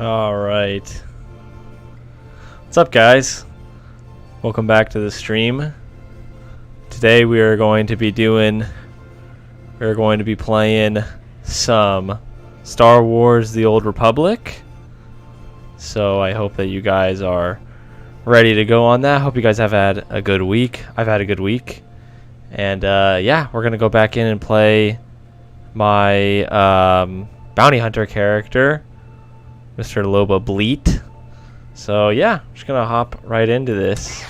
All right. What's up, guys? Welcome back to the stream. Today we are going to be playing some Star Wars: The Old Republic. So I hope that you guys are ready to go on that. Hope you guys have had a good week. I've had a good week. And yeah, we're going to go back in and play my bounty hunter character, Mr. Loba Bleat. So yeah, I'm just gonna hop right into this.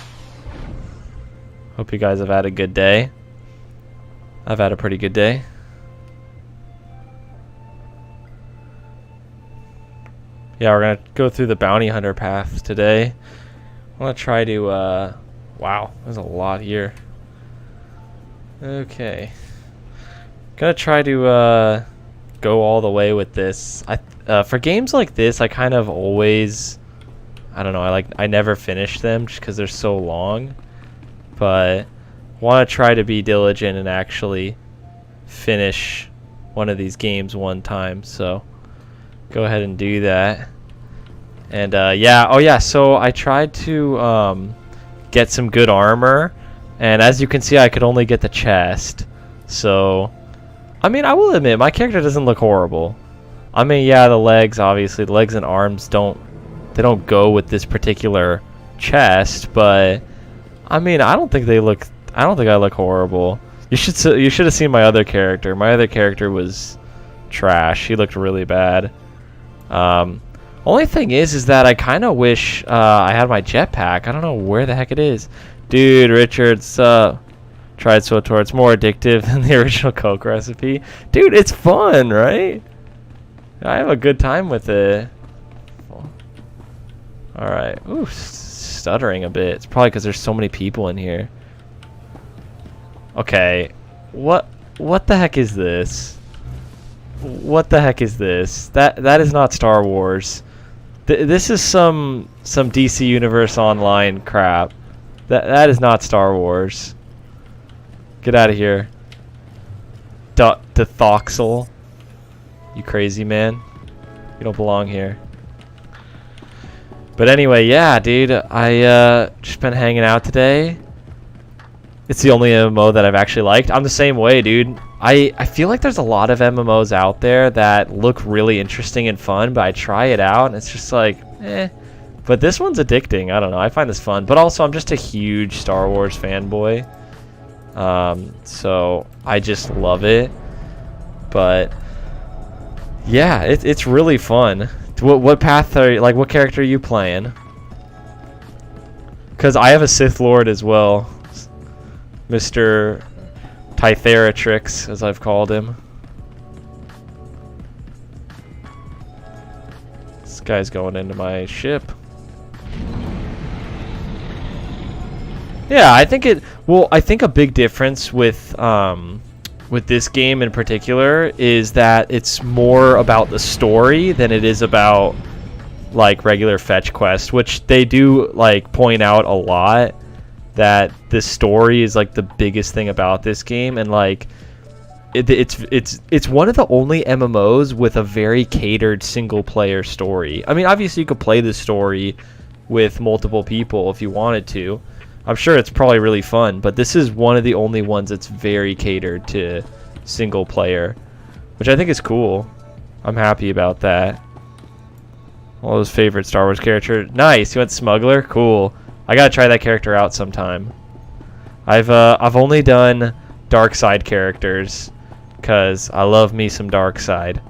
Hope you guys have had a good day. I've had a pretty good day. Yeah, we're gonna go through the bounty hunter path today. I'm gonna try to wow, there's a lot here. Okay, gonna try to go all the way with this. For games like this, I kind of always, I don't know, I never finish them just because they're so long, but want to try to be diligent and actually finish one of these games one time. So go ahead and do that. And yeah, oh yeah, so I tried to get some good armor, and as you can see, I could only get the chest. So I mean, I will admit, my character doesn't look horrible. I mean, yeah, the legs, obviously, the legs and arms don't go with this particular chest, but I mean, I don't think I look horrible. You should have seen my other character. My other character was trash. He looked really bad. Only thing is that I kind of wish I had my jetpack. I don't know where the heck it is. Dude, Richard's tried SWTOR. It's more addictive than the original Coke recipe. Dude, it's fun, right? I have a good time with it. Alright. Ooh, stuttering a bit. It's probably because there's so many people in here. Okay. What the heck is this? What the heck is this? That is not Star Wars. This is some DC Universe Online crap. That is not Star Wars. Get out of here. Dethoxel. You crazy man. You don't belong here. But anyway, yeah, dude. I just been hanging out today. It's the only MMO that I've actually liked. I'm the same way, dude. I feel like there's a lot of MMOs out there that look really interesting and fun, but I try it out and it's just like, eh. But this one's addicting. I don't know. I find this fun. But also, I'm just a huge Star Wars fanboy. So I just love it. But yeah, it's really fun. What path are you, like, what character are you playing? Because I have a Sith Lord as well, Mr. Tytheratrix, as I've called him. This guy's going into my ship. Yeah, I think a big difference with this game in particular is that it's more about the story than it is about like regular fetch quest, which they do like point out a lot that the story is like the biggest thing about this game, and like it's one of the only MMOs with a very catered single player story. I mean, obviously you could play the story with multiple people if you wanted to. I'm sure it's probably really fun, but this is one of the only ones that's very catered to single player, which I think is cool. I'm happy about that. All those favorite Star Wars character. Nice, you went Smuggler? Cool. I gotta try that character out sometime. I've only done dark side characters because I love me some dark side.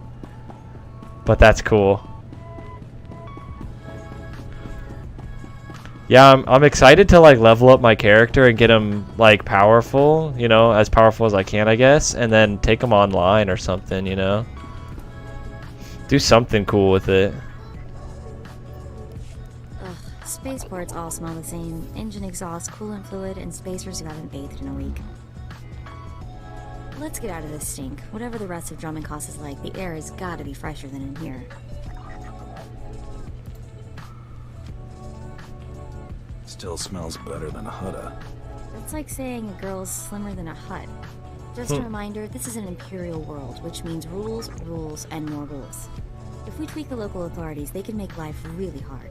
But that's cool. Yeah, I'm excited to like level up my character and get him like powerful, you know, as powerful as I can, I guess, and then take him online or something, you know. Do something cool with it. Ugh, spaceports all smell the same. Engine exhaust, coolant fluid, and spacers who haven't bathed in a week. Let's get out of this stink. Whatever the rest of Drummond is like, the air has got to be fresher than in here. Still smells better than a Hutta. That's like saying a girl's slimmer than a hut. Just a reminder, this is an imperial world, which means rules, rules, and more rules. If we tweak the local authorities, they can make life really hard.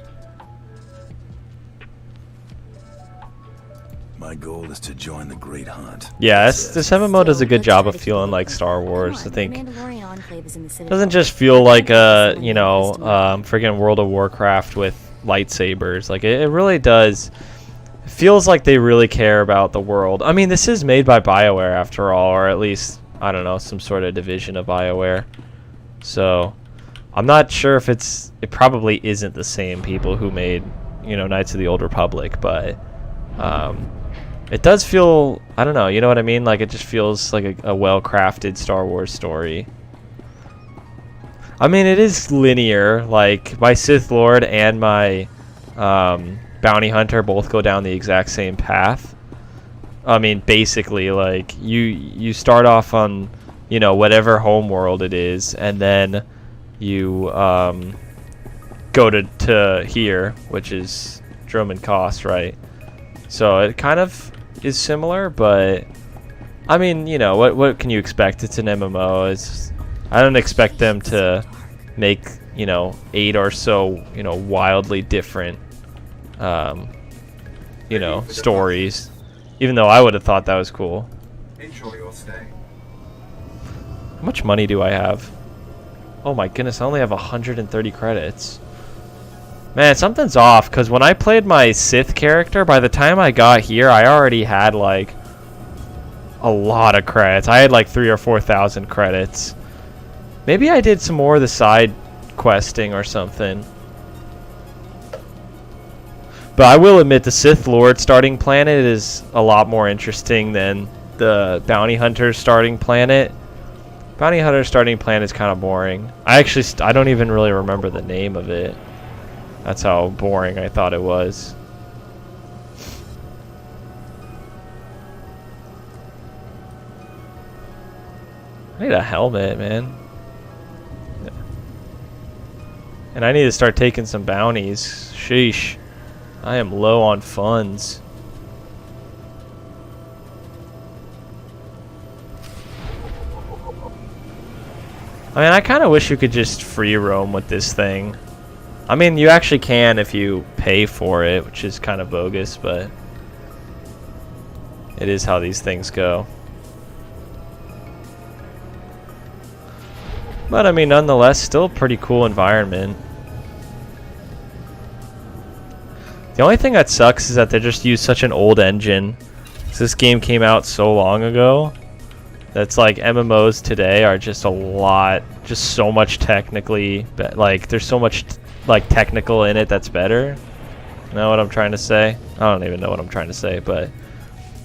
My goal is to join the Great Hunt. Yeah, That's this it. MMO does a good Let's job try of to keep feeling it like open. Star Come Wars. I on, think the Mandalorian Enclave is in the Citadel. doesn't just feel like Someone needs to friggin' World of Warcraft with lightsabers. Like it really does. It feels like they really care about the world. I mean, this is made by BioWare after all, or at least I don't know, some sort of division of BioWare. So I'm not sure if it probably isn't the same people who made, Knights of the Old Republic, but it does feel, I don't know, you know what I mean? Like it just feels like a well-crafted Star Wars story. I mean, it is linear. Like my Sith Lord and my Bounty Hunter both go down the exact same path. I mean, basically, like you start off on, whatever home world it is, and then you go to here, which is Drummond Cost, right? So it kind of is similar, but I mean, what can you expect? It's an MMO. I don't expect them to make 8 or so wildly different stories, even though I would have thought that was cool. Enjoy your stay. How much money do I have? Oh my goodness, I only have 130 credits. Man, something's off, because when I played my Sith character, by the time I got here, I already had, like, a lot of credits. I had, like, 3,000 or 4,000 credits. Maybe I did some more of the side questing or something. But I will admit, the Sith Lord starting planet is a lot more interesting than the Bounty Hunter starting planet. Bounty Hunter starting planet is kind of boring. I don't even really remember the name of it. That's how boring I thought it was. I need a helmet, man. And I need to start taking some bounties. Sheesh. I am low on funds. I mean, I kind of wish you could just free roam with this thing. I mean, you actually can if you pay for it, which is kind of bogus, but it is how these things go. But I mean, nonetheless, still a pretty cool environment. The only thing that sucks is that they just use such an old engine. This game came out so long ago. That's like MMOs today are just just so much technically, like there's so much like technical in it that's better. You know what I'm trying to say? I don't even know what I'm trying to say, but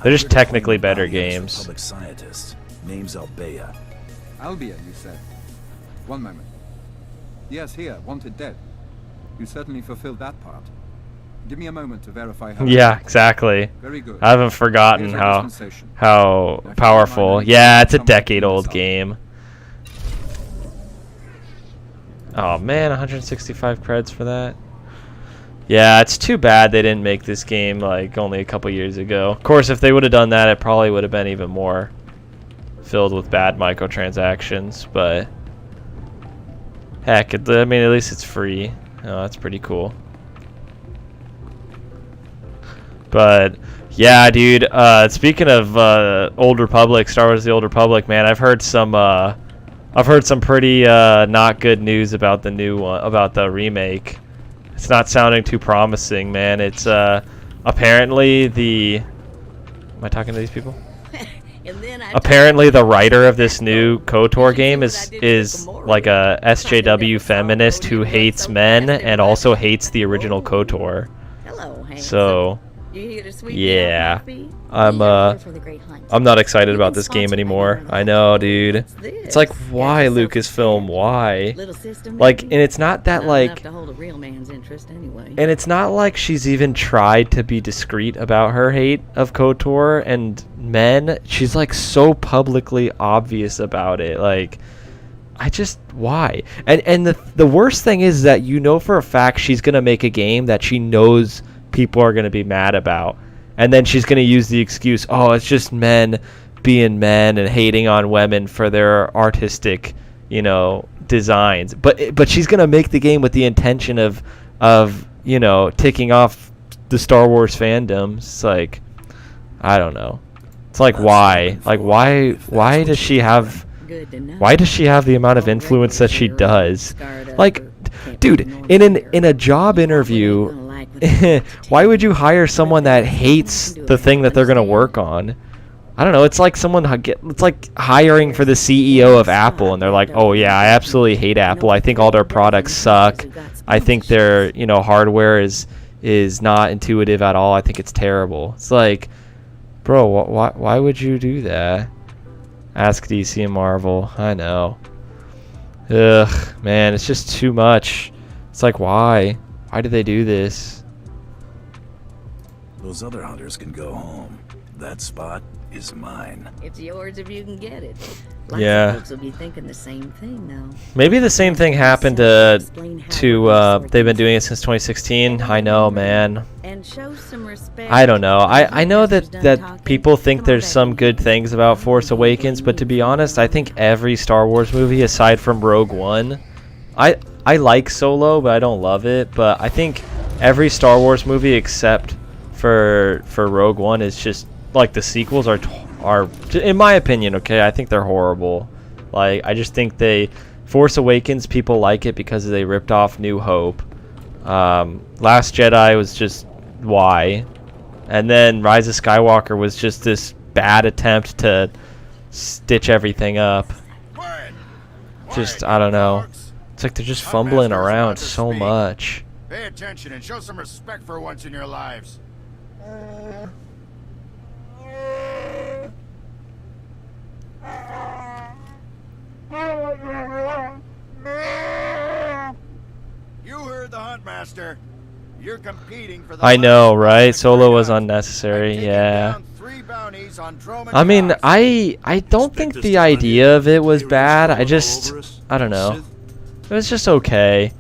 they're just technically better games. Public scientist. Name's Albea. Albia, you said. One moment. Yes, here, wanted dead. You certainly fulfilled that part. Give me a moment to verify her. Yeah, exactly. Very good. I haven't forgotten Here's your how dispensation. powerful. Yeah, it's a decade-old game. Oh man, 165 creds for that. Yeah, it's too bad they didn't make this game like only a couple years ago. Of course, if they would have done that, it probably would have been even more filled with bad microtransactions. But heck, I mean, at least it's free. Oh, that's pretty cool. But yeah, dude. Speaking of Old Republic, Star Wars: The Old Republic, man, I've heard some pretty not good news about the new one, about the remake. It's not sounding too promising, man. It's apparently the. Am I talking to these people? Apparently, the writer of this new KOTOR game is like a SJW feminist who hates men and also hates the original KOTOR. So. Yeah, I'm not excited about this game anymore. I know, dude. It's like, why, Lucasfilm? Why? Like, and it's not that like, and it's not like she's even tried to be discreet about her hate of KOTOR and men. She's like so publicly obvious about it. Like, why? And the worst thing is that for a fact she's gonna make a game that she knows people are going to be mad about, and then she's going to use the excuse, oh, it's just men being men and hating on women for their artistic designs, but she's gonna make the game with the intention of ticking off the Star Wars fandom. It's like, I don't know. It's like, why? Like, why does she have the amount of influence that she does? Like, dude, in a job interview, why would you hire someone that hates the thing that they're gonna work on? I don't know. It's like it's like hiring for the CEO of Apple, and they're like, "Oh yeah, I absolutely hate Apple. I think all their products suck. I think their hardware is not intuitive at all. I think it's terrible." It's like, bro, why would you do that? Ask DC and Marvel. I know. Ugh, man, it's just too much. It's like, why? Why do they do this? Those other hunters can go home. That spot is mine. It's yours if you can get it. Yeah. Lots of folks will be thinking the same thing, though. Maybe the same thing happened to they've been doing it since 2016. I know, man. And show some respect. I don't know. I know that people think there's some good things about Force Awakens, but to be honest, I think every Star Wars movie aside from Rogue One, I like Solo, but I don't love it. But I think every Star Wars movie except for Rogue One is just like the sequels are in my opinion, okay, I think they're horrible. Like, I just think Force Awakens, people like it because they ripped off New Hope. Last Jedi was just why, and then Rise of Skywalker was just this bad attempt to stitch everything up. Just, I don't know. It's like they're just fumbling around so much. Pay attention and show some respect for once in your lives. You heard the Huntmaster. You're competing for the I know, right? Solo was unnecessary, yeah. I mean, I don't think the idea of it was bad. I don't know. It was just okay.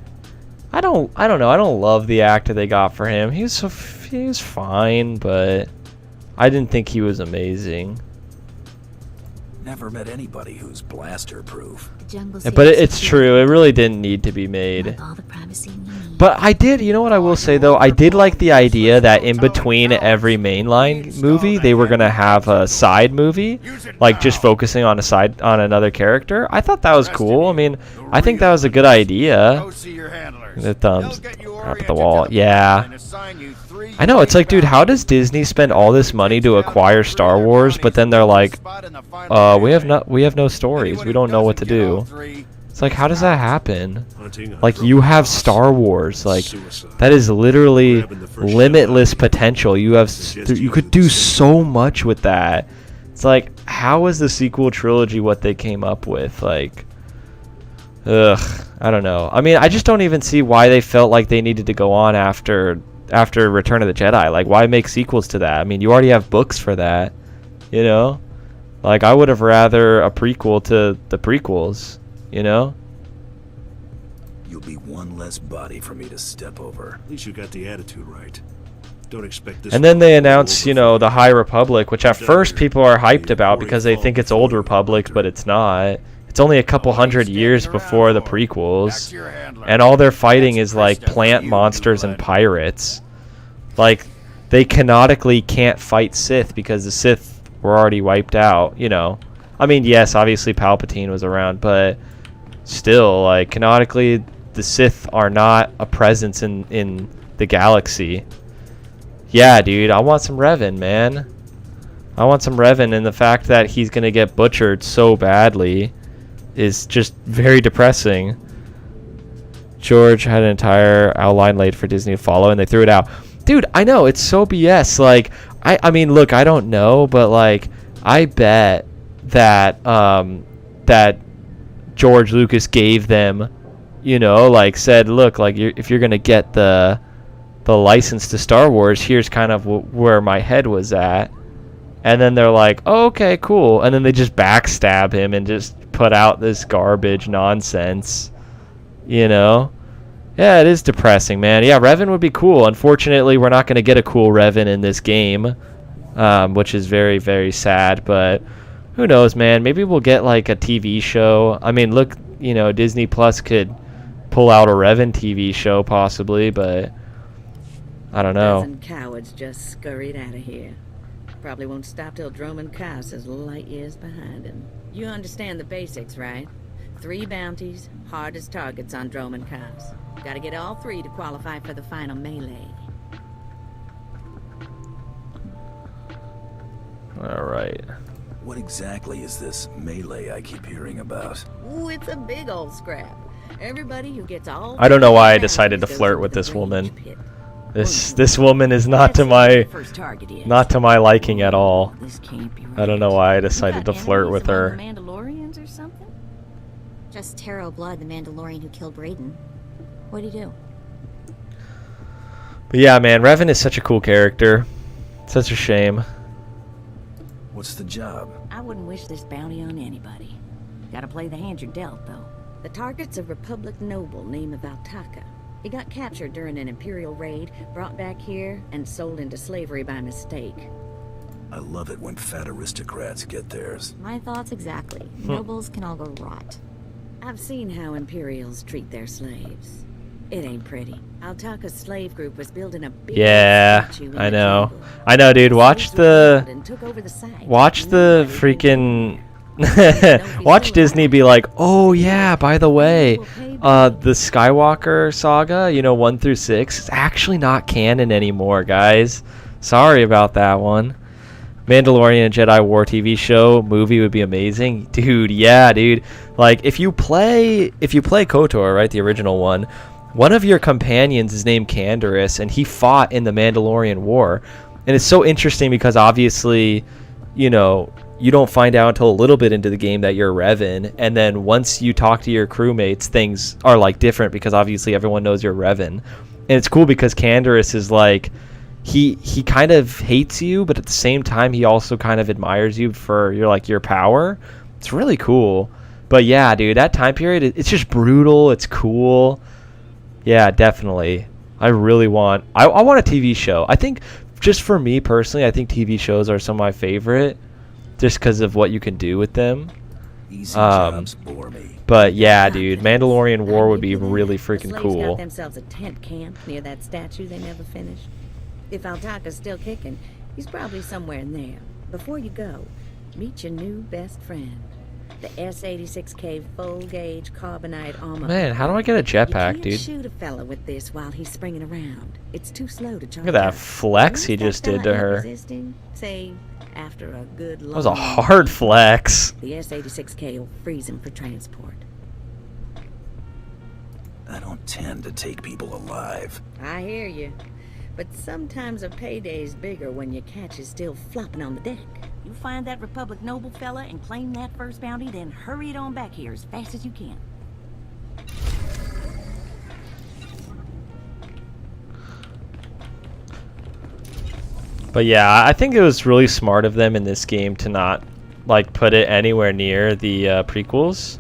I don't know. I don't love the actor they got for him. He was fine, but I didn't think he was amazing. Never met anybody who's blaster proof. Yeah, but it's true. It really didn't need to be made. But I did, you know what I will say though? I did like the idea that in between every mainline movie, they were gonna have a side movie, like just focusing on another character. I thought that was cool. I mean, I think that was a good idea. The thumbs up at the wall. Yeah. I know, it's like, dude, how does Disney spend all this money to acquire Star Wars, but then they're like, we have no stories. We don't know what to do. It's like, how does that happen? Like, you have Star Wars. Like, that is literally limitless potential. You could do so much with that. It's like, how is the sequel trilogy what they came up with? Like, ugh, I don't know. I mean, I just don't even see why they felt like they needed to go on after Return of the Jedi. Like, why make sequels to that? I mean, you already have books for that, you know? Like, I would have rather a prequel to the prequels, you know? You'll be one less body for me to step over. At least you got the attitude right. Don't expect this. And then they announce, you know, the High Republic, which at first people are hyped about because they think it's Old Republic, but it's not. It's only a couple hundred years before the prequels, and all they're fighting is like plant monsters and pirates. Like, they canonically can't fight Sith because the Sith were already wiped out, you know. I mean, yes, obviously Palpatine was around, but still, like, canonically the Sith are not a presence in the galaxy. Yeah, dude, I want some Revan, man. I want some Revan, and the fact that he's gonna get butchered so badly is just very depressing. George had an entire outline laid for Disney to follow, and they threw it out. Dude, I know, it's so BS. Like, I mean, look, I don't know, but, like, I bet that, that George Lucas gave them, you know, like, said, look, like, if you're gonna get the license to Star Wars, here's kind of where my head was at. And then they're like, oh, okay, cool. And then they just backstab him and just put out this garbage nonsense, you know? Yeah, it is depressing, man. Yeah, Revan would be cool. Unfortunately, we're not going to get a cool Revan in this game, which is very, very sad. But who knows, man? Maybe we'll get like a TV show. I mean, look, you know, Disney Plus could pull out a Revan TV show possibly, but I don't know. Dozen cowards just scurried out of here. Probably won't stop till Droman Kaos is light years behind him. You understand the basics, right? 3 bounties, hardest targets on Droman Kaos. Gotta get all 3 to qualify for the final melee. All right. What exactly is this melee I keep hearing about? Ooh, it's a big old scrap. Everybody who gets all... I don't know why I bounties decided to goes flirt into with the this rage woman. pit. This woman is not to That's where my the first target is. not to my liking at all. This can't be I don't know right. why I You decided to got flirt with enemies her. among the Mandalorians or something? Just Taro Blood, the Mandalorian who killed Brayden. What'd he do? But yeah, man, Revan is such a cool character. Such a shame. What's the job? I wouldn't wish this bounty on anybody. Gotta play the hand you're dealt, though. The target's a Republic noble named Valtaka. He got captured during an Imperial raid, brought back here, and sold into slavery by mistake. I love it when fat aristocrats get theirs. My thoughts exactly. Nobles can all go rot. I've seen how Imperials treat their slaves. It ain't pretty. Altaka's slave group was building a big Yeah, statue in I the know. jungle. I know, dude. Watch Slaves rebelled the and took over the site. watch the freaking watch Disney be like, "Oh yeah, by the way, the Skywalker saga, you know, 1 through 6, is actually not canon anymore, guys. Sorry about that one. Mandalorian and Jedi War TV show movie would be amazing, dude. Yeah, dude. Like if you play KOTOR, right, the original one of your companions is named Canderous, and he fought in the Mandalorian War. And it's so interesting because obviously, you know, you don't find out until a little bit into the game that you're Revan, and then once you talk to your crewmates, things are like different because obviously everyone knows you're Revan. And it's cool because Canderous is like, he kind of hates you, but at the same time he also kind of admires you for your power. It's really cool. But yeah, dude, that time period, it's just brutal. It's cool. Yeah, definitely. I really want I want a TV show. I think just for me personally, I think TV shows are some of my favorite just because of what you can do with them. Easy jobs bore me. But yeah, dude, Mandalorian War would be really The freaking slaves cool. got themselves a tent camp near that statue they never finished. If Altaka's still kicking, he's probably somewhere in there. Before you go, meet your new best friend. The S-86K full-gauge carbonite armor. Man, how do I get a jetpack, You can't dude? shoot a fella with this while he's springing around. It's too slow to charge. Look at that up. flex he Once that just did fella to ain't her. resisting, say, after a good long That was a hard flex. The S-86K will freeze him for transport. I don't tend to take people alive. I hear you. But sometimes a payday's bigger when your catch is still flopping on the deck. You find that Republic noble fella and claim that first bounty, then hurry it on back here as fast as you can. But yeah, I think it was really smart of them in this game to not like put it anywhere near the prequels.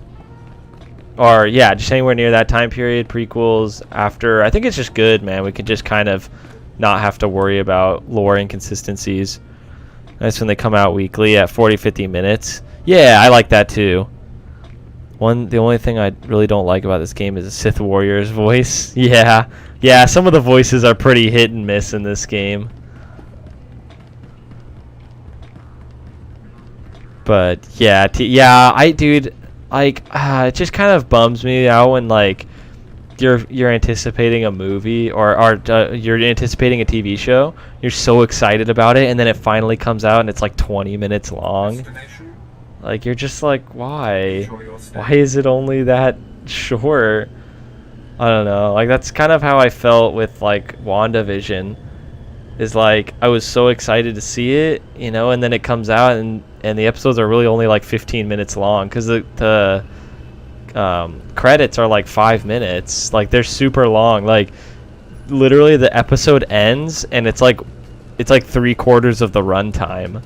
Or yeah, just anywhere near that time period, prequels, after. I think it's just good, man. We could just kind of not have to worry about lore inconsistencies. That's when they come out weekly at 40-50 minutes. Yeah, I like that too. The only thing I really don't like about this game is the Sith Warrior's voice. Yeah, some of the voices are pretty hit and miss in this game. But yeah, dude, like it just kind of bums me out when like you're anticipating a movie or you're anticipating a TV show. You're so excited about it, and then it finally comes out and it's like 20 minutes long. Like you're just like, why? Why is it only that short? I don't know. Like that's kind of how I felt with like WandaVision. Is like I was so excited to see it, you know, and then it comes out and the episodes are really only like 15 minutes long because the credits are like 5 minutes. Like they're super long. Like literally the episode ends and it's like 3/4 of the runtime.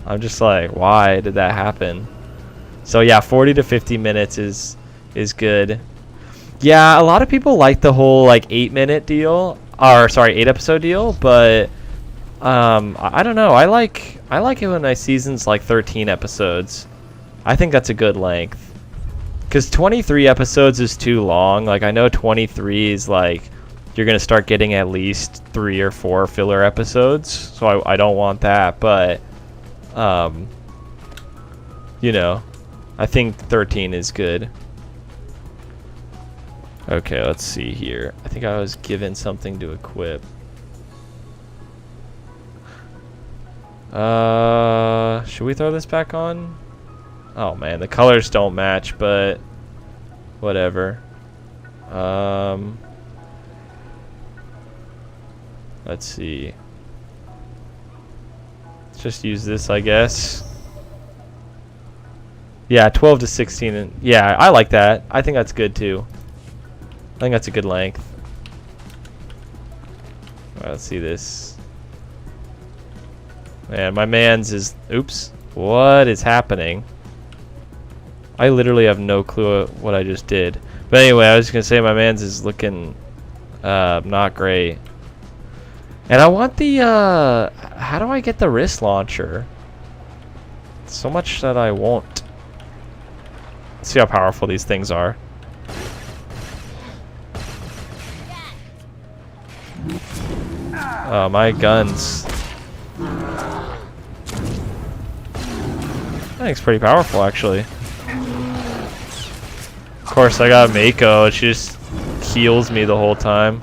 I'm just like, why did that happen? So yeah, 40 to 50 minutes is good. Yeah, a lot of people like the whole like 8-minute deal. 8-episode deal, but I don't know. I like it when my season's like 13 episodes. I think that's a good length. because 23 episodes is too long. Like, I know 23 is like you're gonna start getting at least 3 or 4 filler episodes, so I don't want that. But you know, I think 13 is good. Okay, let's see here. I think I was given something to equip. Should we throw this back on? Oh man, the colors don't match, but whatever. Let's see. Let's just use this, I guess. Yeah, 12 to 16. And yeah, I like that. I think that's good too. I think that's a good length. Alright, let's see this. Man, my man's is... Oops. What is happening? I literally have no clue what I just did. But anyway, I was going to say my man's is looking not great. And I want the... how do I get the wrist launcher? So much that I won't. Let's see how powerful these things are. Oh, my guns. I think it's pretty powerful, actually. Of course, I got Mako. She just heals me the whole time.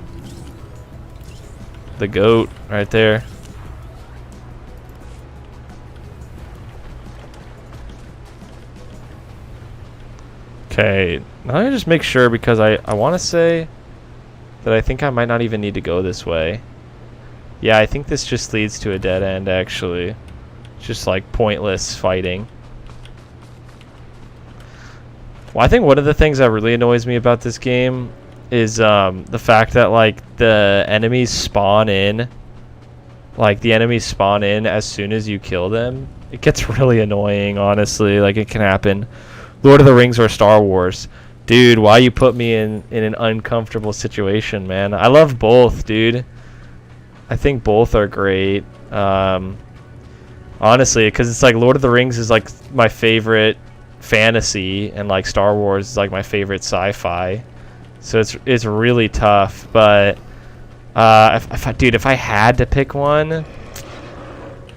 The goat right there. Okay, now let me just make sure, because I want to say that I think I might not even need to go this way. Yeah, I think this just leads to a dead end, actually. It's just like pointless fighting. Well, I think one of the things that really annoys me about this game is the fact that like the enemies spawn in. Like the enemies spawn in as soon as you kill them. It gets really annoying, honestly. Like, it can happen. Lord of the Rings or Star Wars. Dude, why you put me in an uncomfortable situation, man? I love both, dude. I think both are great. Honestly, because it's like Lord of the Rings is like my favorite fantasy, and like Star Wars is like my favorite sci-fi. So it's really tough. But if I had to pick one,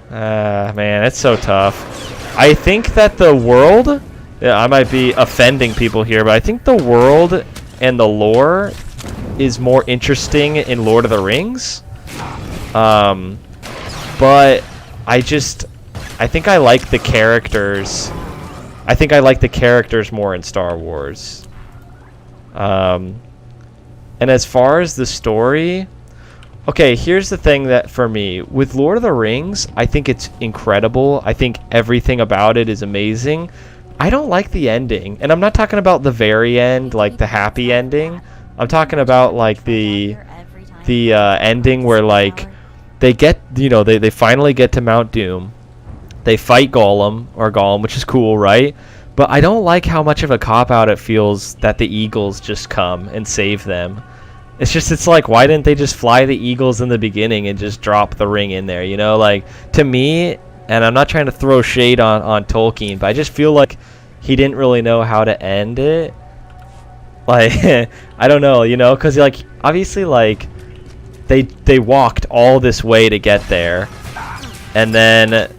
man, it's so tough. I think that the world... Yeah, I might be offending people here, but I think the world and the lore is more interesting in Lord of the Rings. But I think I like the characters. I think I like the characters more in Star Wars. And as far as the story, okay, here's the thing that for me, with Lord of the Rings, I think it's incredible. I think everything about it is amazing. I don't like the ending, and I'm not talking about the very end, like the happy ending. I'm talking about like the ending where like they get, you know, they finally get to Mount Doom. They fight Gollum, which is cool, right? But I don't like how much of a cop-out it feels that the Eagles just come and save them. It's like, why didn't they just fly the Eagles in the beginning and just drop the ring in there, you know? Like, to me... And I'm not trying to throw shade on Tolkien, but I just feel like he didn't really know how to end it. Like, I don't know, you know, because like obviously like they walked all this way to get there, and then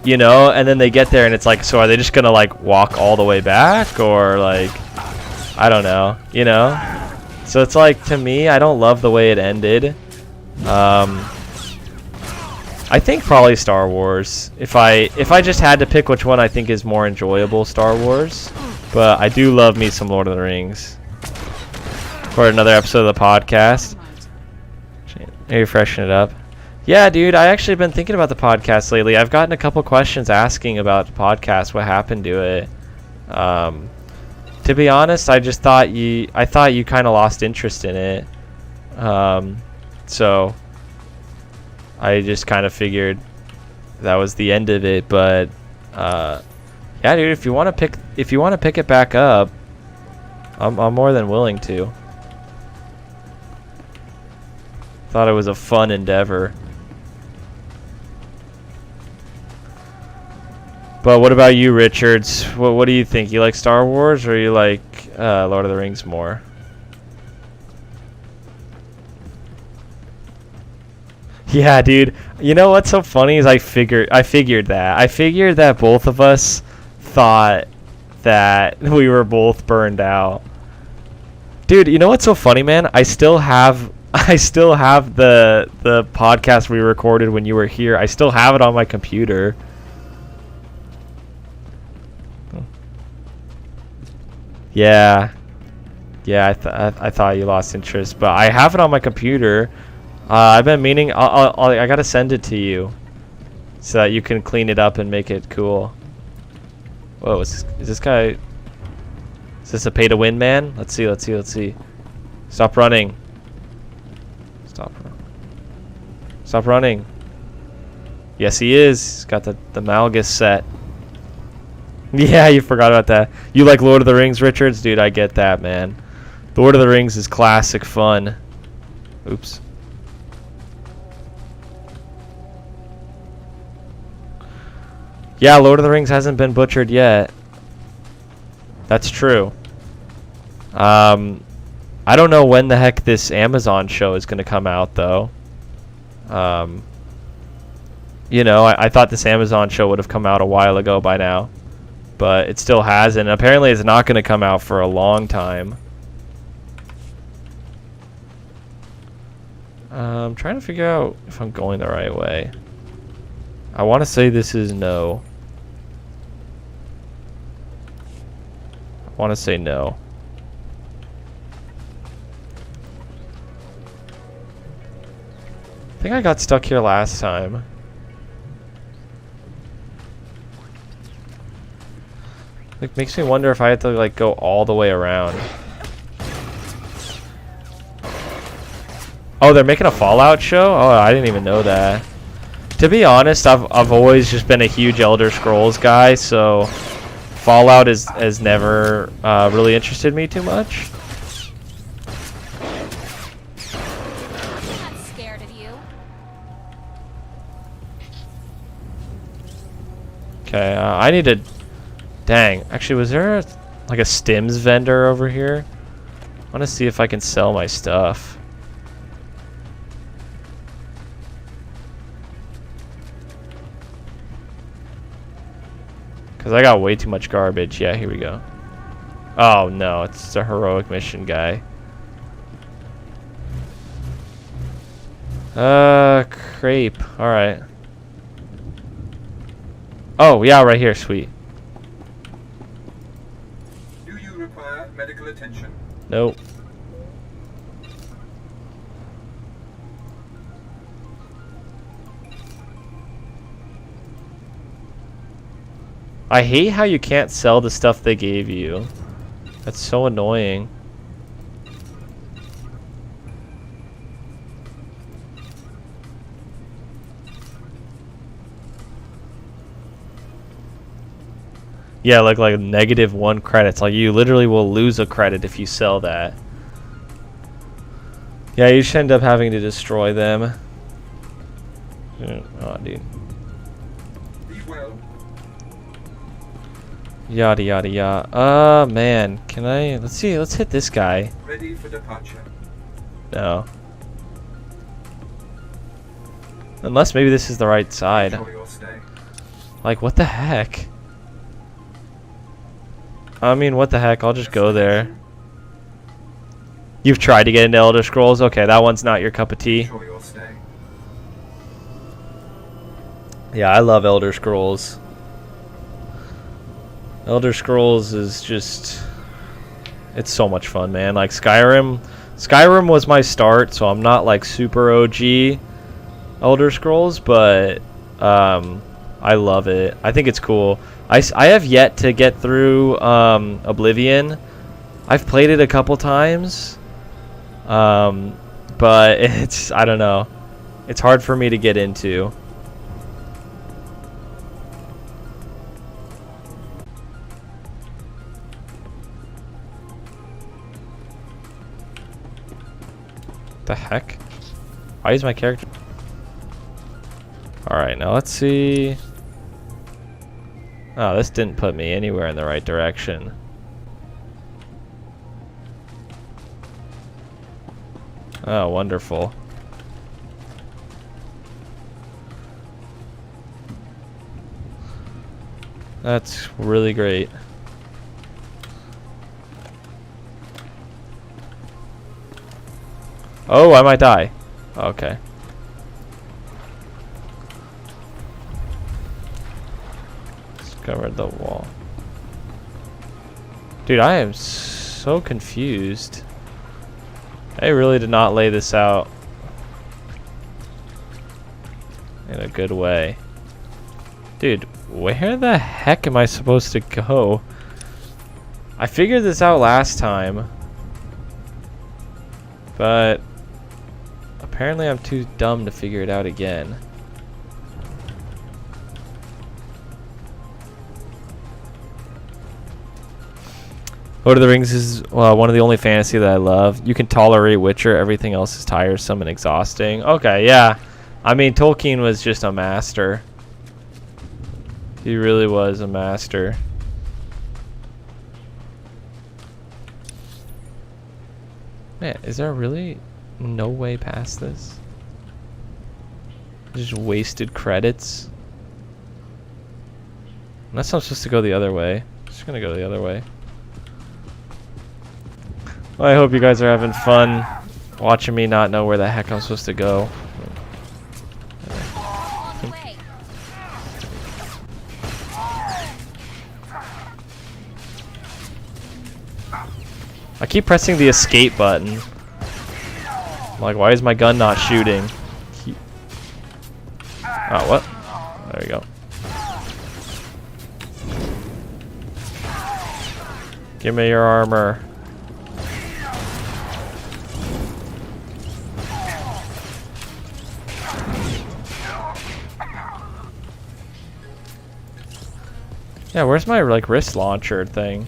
you know, and then they get there and it's like, so are they just gonna like walk all the way back, or like, I don't know, you know? So it's like, to me, I don't love the way it ended. I think probably Star Wars. If I just had to pick which one I think is more enjoyable, Star Wars. But I do love me some Lord of the Rings. For another episode of the podcast. Maybe freshen it up. Yeah, dude, I actually been thinking about the podcast lately. I've gotten a couple questions asking about the podcast, what happened to it. To be honest, I thought you kind of lost interest in it. So I just kind of figured that was the end of it, but yeah, dude, if you want to pick it back up, I'm more than willing to. Thought it was a fun endeavor. But what about you, Richards? What do you think? You like Star Wars or you like Lord of the Rings more? Yeah, dude. You know what's so funny is I figured that both of us thought that we were both burned out. Dude, you know what's so funny, man? I still have the podcast we recorded when you were here. I still have it on my computer. Yeah. Yeah, I thought you lost interest, but I have it on my computer. I've been meaning I gotta send it to you so that you can clean it up and make it cool. Whoa, is this guy? Is this a pay-to-win man? Let's see. Stop running. Stop running. Yes, he is. He's got the Malgus set. Yeah, you forgot about that. You like Lord of the Rings, Richards? Dude, I get that, man. Lord of the Rings is classic fun. Oops. Yeah, Lord of the Rings hasn't been butchered yet. That's true. I don't know when the heck this Amazon show is going to come out, though. You know, I thought this Amazon show would have come out a while ago by now. But it still hasn't. Apparently it's not going to come out for a long time. I'm trying to figure out if I'm going the right way. I want to say this is no. I want to say no. I think I got stuck here last time. It makes me wonder if I have to like go all the way around. Oh, they're making a Fallout show? Oh, I didn't even know that. To be honest, I've always just been a huge Elder Scrolls guy, so Fallout has never really interested me too much. I'm not scared of you. Okay, I need to... Dang, actually, was there like a stims vendor over here? I want to see if I can sell my stuff. Because I got way too much garbage. Yeah, here we go. Oh, no, it's a heroic mission guy. Crepe. Alright. Oh, yeah, right here. Sweet. Do you require medical attention? Nope. I hate how you can't sell the stuff they gave you. That's so annoying. Yeah, like -1 credits. Like you literally will lose a credit if you sell that. Yeah, you should end up having to destroy them. Oh, dude. Be well. Yada yada yada. Man, can I? Let's see. Let's hit this guy. Ready for departure. No. Unless maybe this is the right side. Enjoy your stay. Like, what the heck? I mean, what the heck? I'll just go there. You've tried to get into Elder Scrolls? Okay, that one's not your cup of tea. Enjoy your stay. Yeah, I love Elder Scrolls. Elder Scrolls is just... It's so much fun, man. Like, Skyrim was my start, so I'm not, like, super OG Elder Scrolls, but I love it. I think it's cool. I have yet to get through Oblivion. I've played it a couple times, but it's, I don't know. It's hard for me to get into. The heck? Why is my character... Alright, now let's see... Oh, this didn't put me anywhere in the right direction. Oh, wonderful. That's really great. Oh, I might die. Okay. Discovered the wall. Dude, I am so confused. I really did not lay this out in a good way. Dude, where the heck am I supposed to go? I figured this out last time, but apparently I'm too dumb to figure it out again. Lord of the Rings is one of the only fantasy that I love. You can tolerate Witcher. Everything else is tiresome and exhausting. Okay, yeah. I mean, Tolkien was just a master. He really was a master. Man, is there really no way past this? Just wasted credits. Unless I'm supposed to go the other way. I'm just gonna go the other way. Well, I hope you guys are having fun watching me not know where the heck I'm supposed to go. I keep pressing the escape button. I'm like, why is my gun not shooting? Oh, what? There we go. Give me your armor. Yeah, where's my like wrist launcher thing?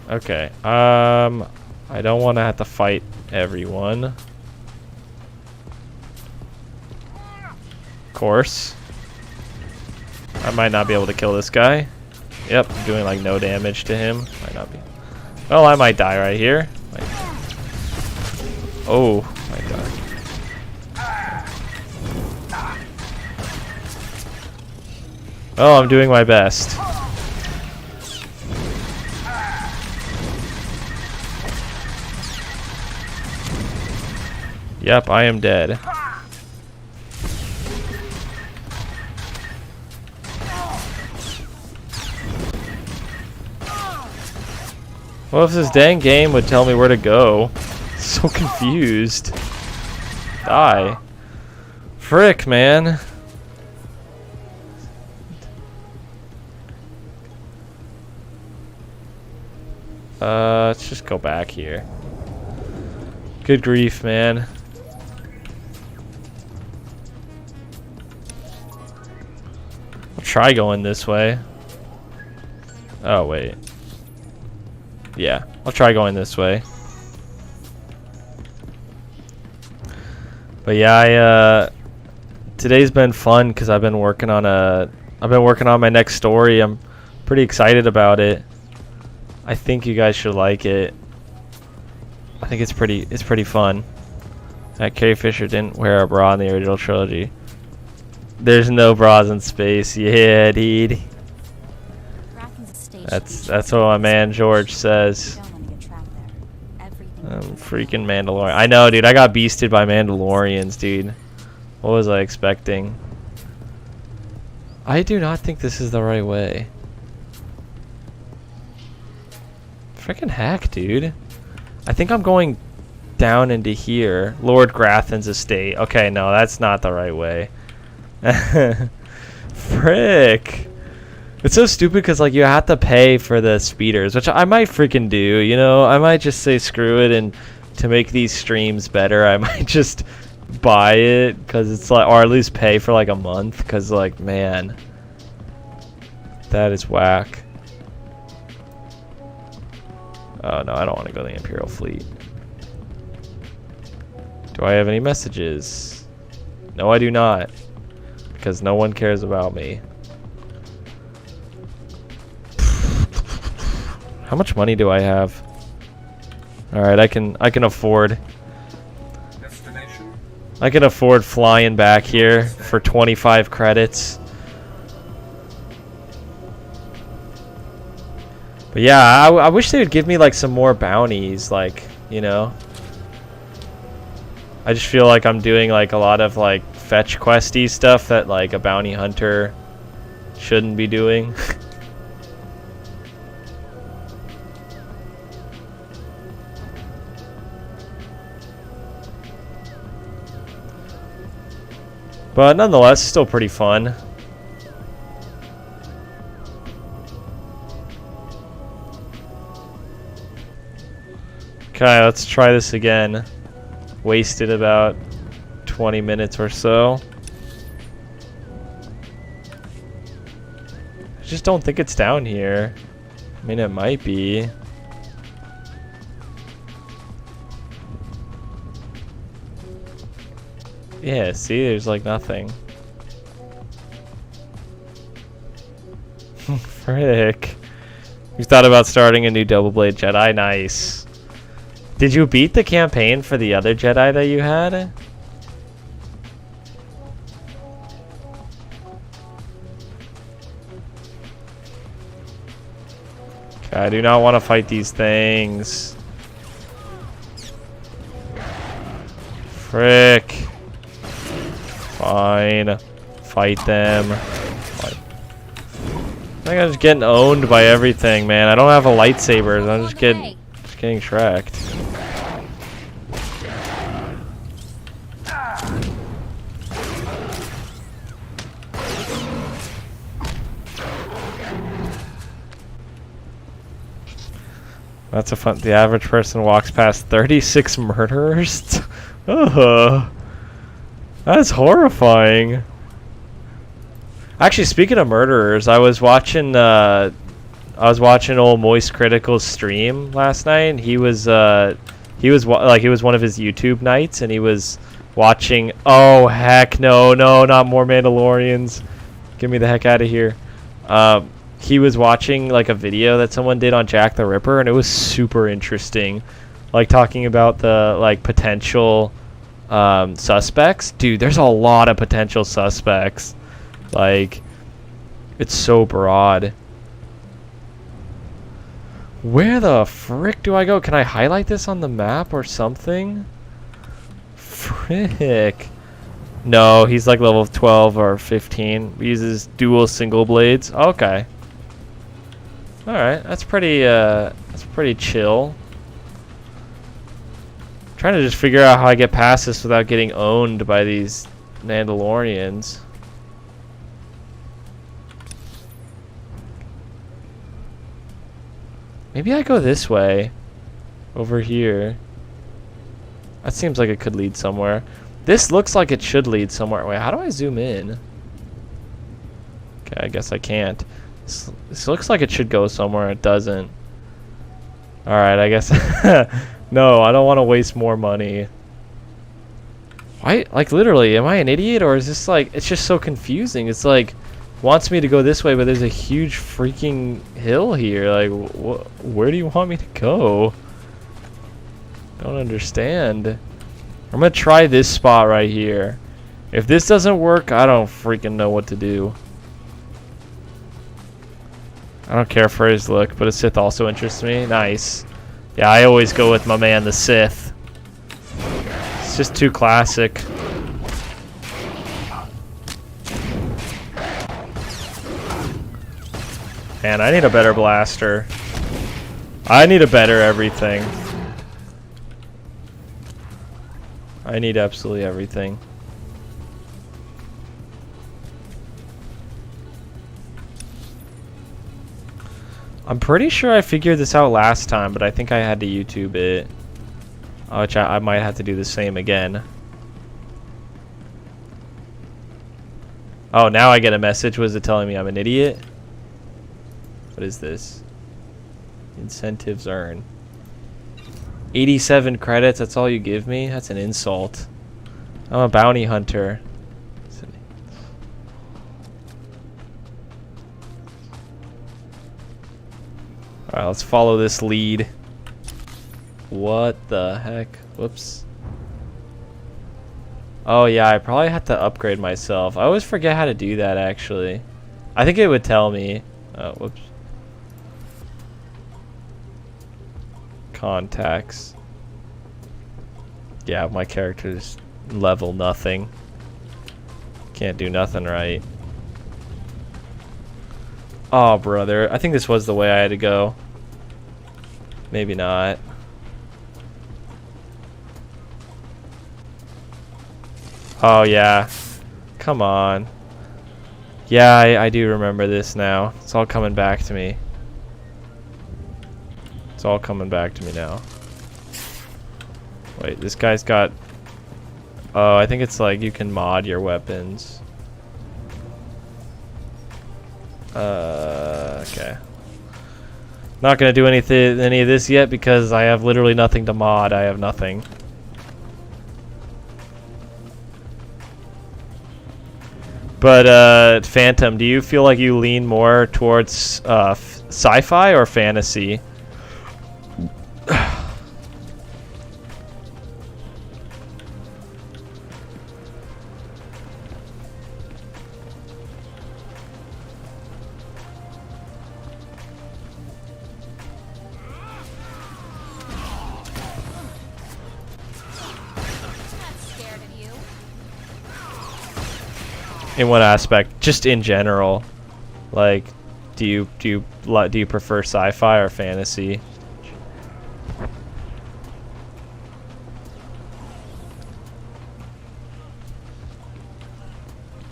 Okay, I don't want to have to fight everyone. Of course. I might not be able to kill this guy. Yep, I'm doing like no damage to him. Might not be. Well, I might die right here. Oh, might die. Oh, I'm doing my best. Yep, I am dead. Well, if this dang game would tell me where to go. So confused. Die. Frick, man. Let's just go back here. Good grief, man. I'll try going this way. Oh, wait. Yeah, I'll try going this way. But yeah, today's been fun because I've been working on my next story. I'm pretty excited about it. I think you guys should like it. I think it's pretty fun. Carrie Fisher didn't wear a bra in the original trilogy. There's no bras in space. Yeah, dude. That's what my man George says. Freaking Mandalorian. I know, dude. I got beasted by Mandalorians, dude. What was I expecting? I do not think this is the right way. Freaking heck, dude. I think I'm going down into here. Lord Grathan's estate. Okay, no, that's not the right way. Frick. It's so stupid because like you have to pay for the speeders, which I might freaking do, you know? I might just say screw it, and to make these streams better, I might just buy it because it's like, or at least pay for like a month because like, man, that is whack. Oh no, I don't want to go to the Imperial Fleet. Do I have any messages? No, I do not. because no one cares about me. How much money do I have? All right, I can afford. I can afford flying back here for 25 credits. But yeah, I wish they would give me like some more bounties, like, you know. I just feel like I'm doing like a lot of like fetch questy stuff that like a bounty hunter shouldn't be doing. But nonetheless, still pretty fun. Okay, let's try this again. Wasted about 20 minutes or so. I just don't think it's down here. I mean, it might be. Yeah, see, there's like nothing. Frick. You thought about starting a new Double Blade Jedi? Nice. Did you beat the campaign for the other Jedi that you had? Okay, I do not want to fight these things. Frick. Fine. Fight them. Fight. I think I'm just getting owned by everything, man. I don't have a lightsaber. I'm just getting shreked. That's a fun. The average person walks past 36 murderers. Ugh. That's horrifying. Actually, speaking of murderers, I was watching old Moist Critical's stream last night. And he was one of his YouTube nights, and he was watching. Oh heck no, not more Mandalorians! Get me the heck out of here. He was watching like a video that someone did on Jack the Ripper, and it was super interesting, like talking about the like potential suspects. Dude, there's a lot of potential suspects. Like, it's so broad. Where the frick do I go? Can I highlight this on the map or something? Frick. No, he's like level 12 or 15. He uses dual single blades. Okay. Alright, that's pretty chill. I'm trying to just figure out how I get past this without getting owned by these Mandalorians. Maybe I go this way. Over here. That seems like it could lead somewhere. This looks like it should lead somewhere. Wait, how do I zoom in? Okay, I guess I can't. This looks like it should go somewhere. It doesn't. Alright, I guess. No, I don't want to waste more money. Why? Like, literally, am I an idiot? Or is this like... It's just so confusing. It's like... Wants me to go this way, but there's a huge freaking hill here. Like, where do you want me to go? Don't understand. I'm gonna try this spot right here. If this doesn't work, I don't freaking know what to do. I don't care for his look, but a Sith also interests me. Nice. Yeah, I always go with my man, the Sith. It's just too classic. Man, I need a better blaster. I need a better everything. I need absolutely everything. I'm pretty sure I figured this out last time, but I think I had to YouTube it. Which I might have to do the same again. Oh, now I get a message. Was it telling me I'm an idiot? What is this? Incentives earn. 87 credits, that's all you give me? That's an insult. I'm a bounty hunter. Alright, let's follow this lead. What the heck? Whoops. Oh yeah, I probably have to upgrade myself. I always forget how to do that, actually. I think it would tell me. Oh, whoops. Contacts. Yeah, my character's level nothing. Can't do nothing right. Oh, brother. I think this was the way I had to go. Maybe not. Oh, yeah. Come on. Yeah, I do remember this now. It's all coming back to me. It's all coming back to me now. Wait, this guy's got... Oh, I think it's like you can mod your weapons. Okay. Not gonna do any of this yet because I have literally nothing to mod. I have nothing. But Phantom, do you feel like you lean more towards sci-fi or fantasy? In what aspect? Just in general, like, do you prefer sci-fi or fantasy?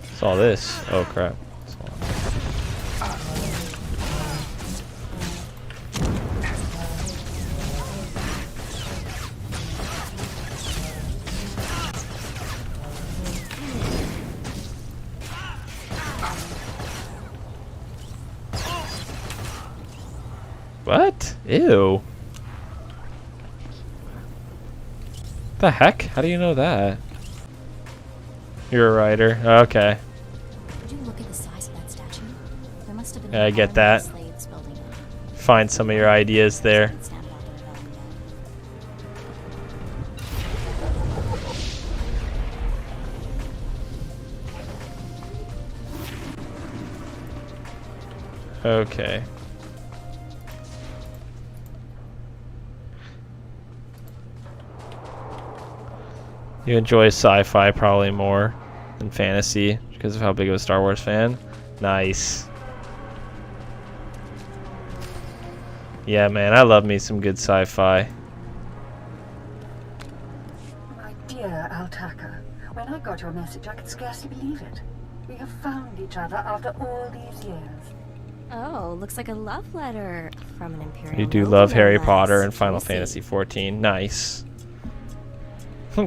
What's all this? Oh crap! What? Ew. The heck? How do you know that? You're a writer. Okay. Would you look at the size of that statue? There must have been Yeah, I get that. slaves building it. Find some of your ideas there. Didn't stand about the rebellion yet. Okay. You enjoy sci-fi probably more than fantasy because of how big of a Star Wars fan. Nice. Yeah, man, I love me some good sci-fi. My dear Altaka, when I got your message, I could scarcely believe it. We have found each other after all these years. Oh, looks like a love letter from an Imperial. You do noble, love no Harry less. Potter and Final Juicy. Fantasy 14. Nice.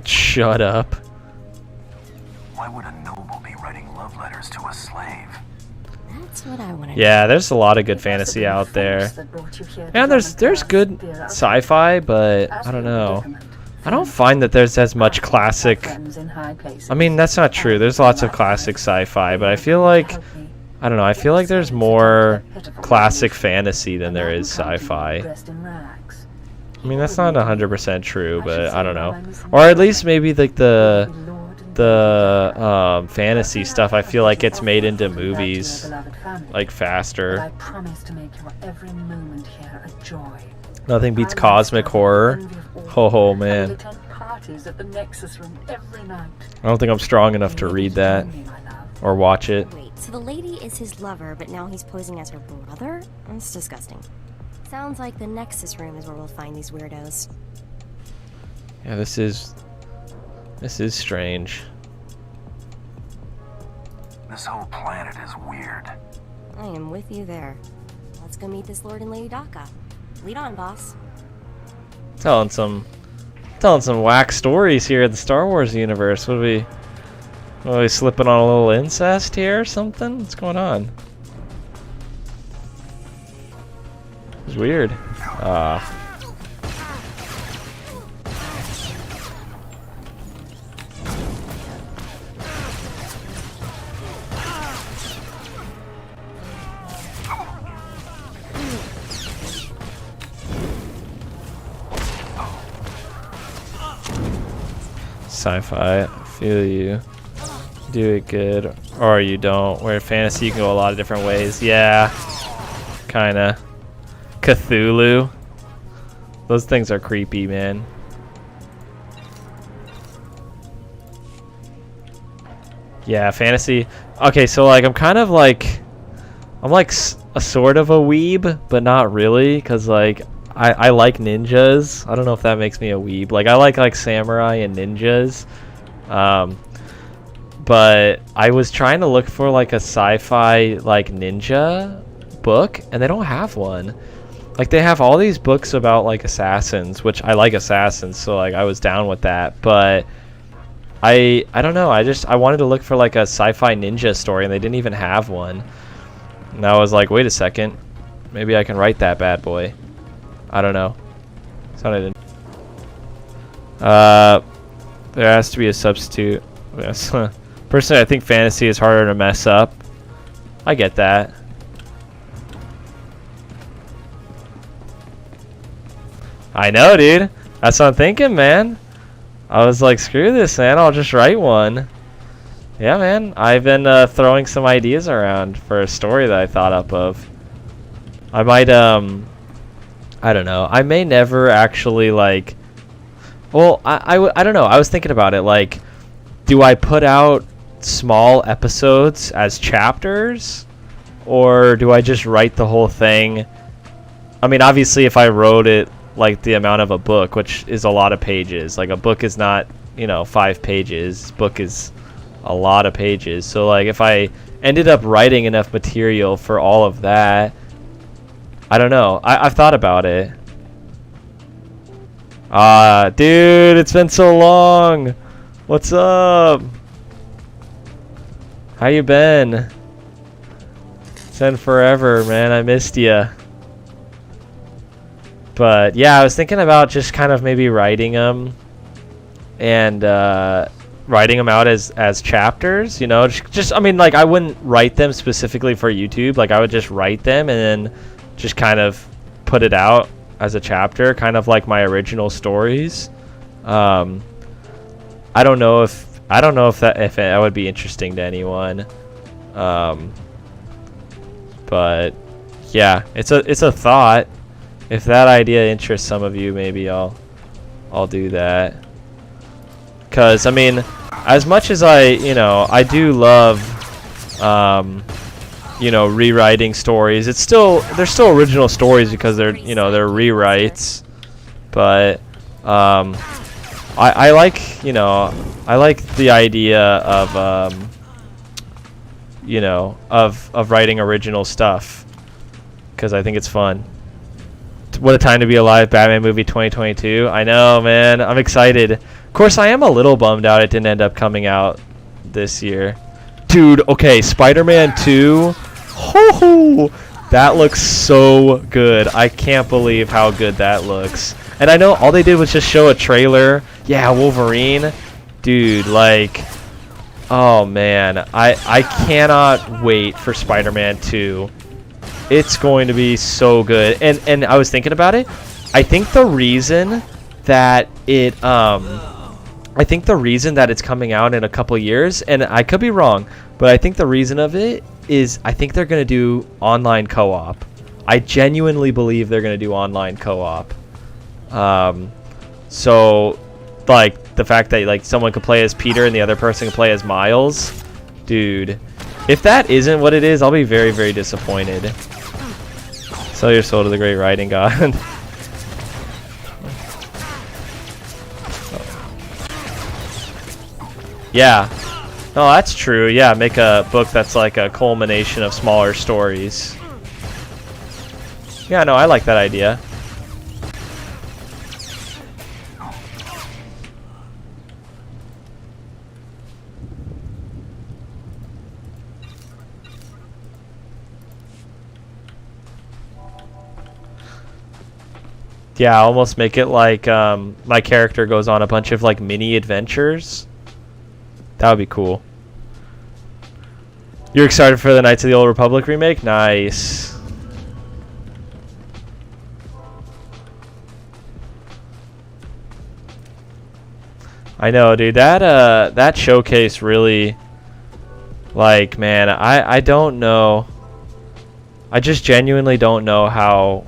Shut up. Why would a noble be writing love letters to a slave? That's what I want to Yeah, there's a lot of good fantasy out there. And there's good sci-fi, but I don't know. I don't find that there's as much classic. I mean, that's not true. There's lots of classic sci-fi, but I feel like I don't know. I feel like there's more classic fantasy than there is sci-fi. I mean, that's not 100% true, but I don't know. Or at least maybe like the fantasy stuff, I feel like gets made into movies like faster. Nothing beats cosmic horror. Oh man. I don't think I'm strong enough to read that or watch it. Wait, so the lady is his lover, but now he's posing as her brother? That's disgusting. Sounds like the Nexus room is where we'll find these weirdos. Yeah, this is strange. This whole planet is weird. I am with you there. Let's go meet this Lord and Lady Daka. Lead on, boss. Telling some whack stories here in the Star Wars universe. What are we slipping on a little incest here or something? What's going on? It's weird. sci-fi. I feel you. Do it good or you don't. Where fantasy you can go a lot of different ways. Yeah. Kinda. Cthulhu. Those things are creepy, man. Yeah, fantasy. Okay, so like I'm kind of like I'm like a sort of a weeb, but not really, cause like I like ninjas. I don't know if that makes me a weeb. Like I like samurai and ninjas. But I was trying to look for like a sci-fi like ninja book, and they don't have one. Like they have all these books about like assassins, which I like assassins, so like I was down with that. But I don't know. I wanted to look for like a sci-fi ninja story, and they didn't even have one. And I was like, wait a second, maybe I can write that bad boy. I don't know. Sounded. There has to be a substitute. Yes. Personally, I think fantasy is harder to mess up. I get that. I know, dude. That's what I'm thinking, man. I was like, screw this, man. I'll just write one. Yeah, man. I've been throwing some ideas around for a story that I thought up of. I might, I don't know. I may never actually, like... Well, I don't know. I was thinking about it. Like, do I put out small episodes as chapters? Or do I just write the whole thing? I mean, obviously, if I wrote it like the amount of a book, which is a lot of pages. Like, a book is not, you know, 5 pages. Book is a lot of pages. So, like, if I ended up writing enough material for all of that... I don't know. I've thought about it. Dude, it's been so long. What's up? How you been? It's been forever, man. I missed ya. But yeah, I was thinking about just kind of maybe writing them and writing them out as chapters. You know, just I mean, like I wouldn't write them specifically for YouTube. Like I would just write them and then just kind of put it out as a chapter, kind of like my original stories. I don't know if that would be interesting to anyone. But yeah, it's a thought. If that idea interests some of you, maybe I'll do that. Cause I mean, as much as I do love rewriting stories. They're still original stories because they're rewrites. But I like the idea of writing original stuff because I think it's fun. What a time to be alive! Batman movie 2022. I know, man. I'm excited. Of course, I am a little bummed out it didn't end up coming out this year. Dude, okay, Spider-Man 2. Oh, that looks so good. I can't believe how good that looks. And I know all they did was just show a trailer. Yeah, Wolverine. Dude, like, oh man, I cannot wait for Spider-Man 2. It's going to be so good. And I was thinking about it. I think the reason that it's coming out in a couple years, and I could be wrong, but I think the reason of it is I think they're going to do online co-op. I genuinely believe they're going to do online co-op. So, like, the fact that, like, someone could play as Peter and the other person can play as Miles. Dude, if that isn't what it is, I'll be very, very disappointed. Sell your soul to the great writing god. Yeah. No, that's true. Yeah, make a book that's like a culmination of smaller stories. Yeah, no, I like that idea. Yeah, almost make it like my character goes on a bunch of like mini adventures. That would be cool. You're excited for the Knights of the Old Republic remake? Nice. I know, dude. That showcase really, like, man, I don't know. I just genuinely don't know how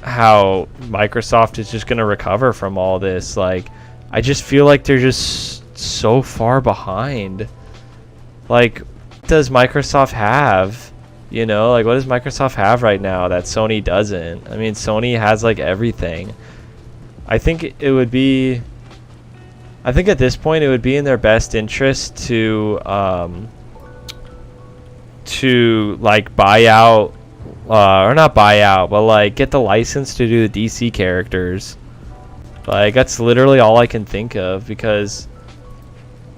Microsoft is just gonna recover from all this. Like, I just feel like they're just so far behind. Like, what does Microsoft have? You know, like, what does Microsoft have right now that Sony doesn't? I mean, Sony has like everything. I think at this point it would be in their best interest to like buy out, or not buy out, but like get the license to do the DC characters. Like, that's literally all I can think of, because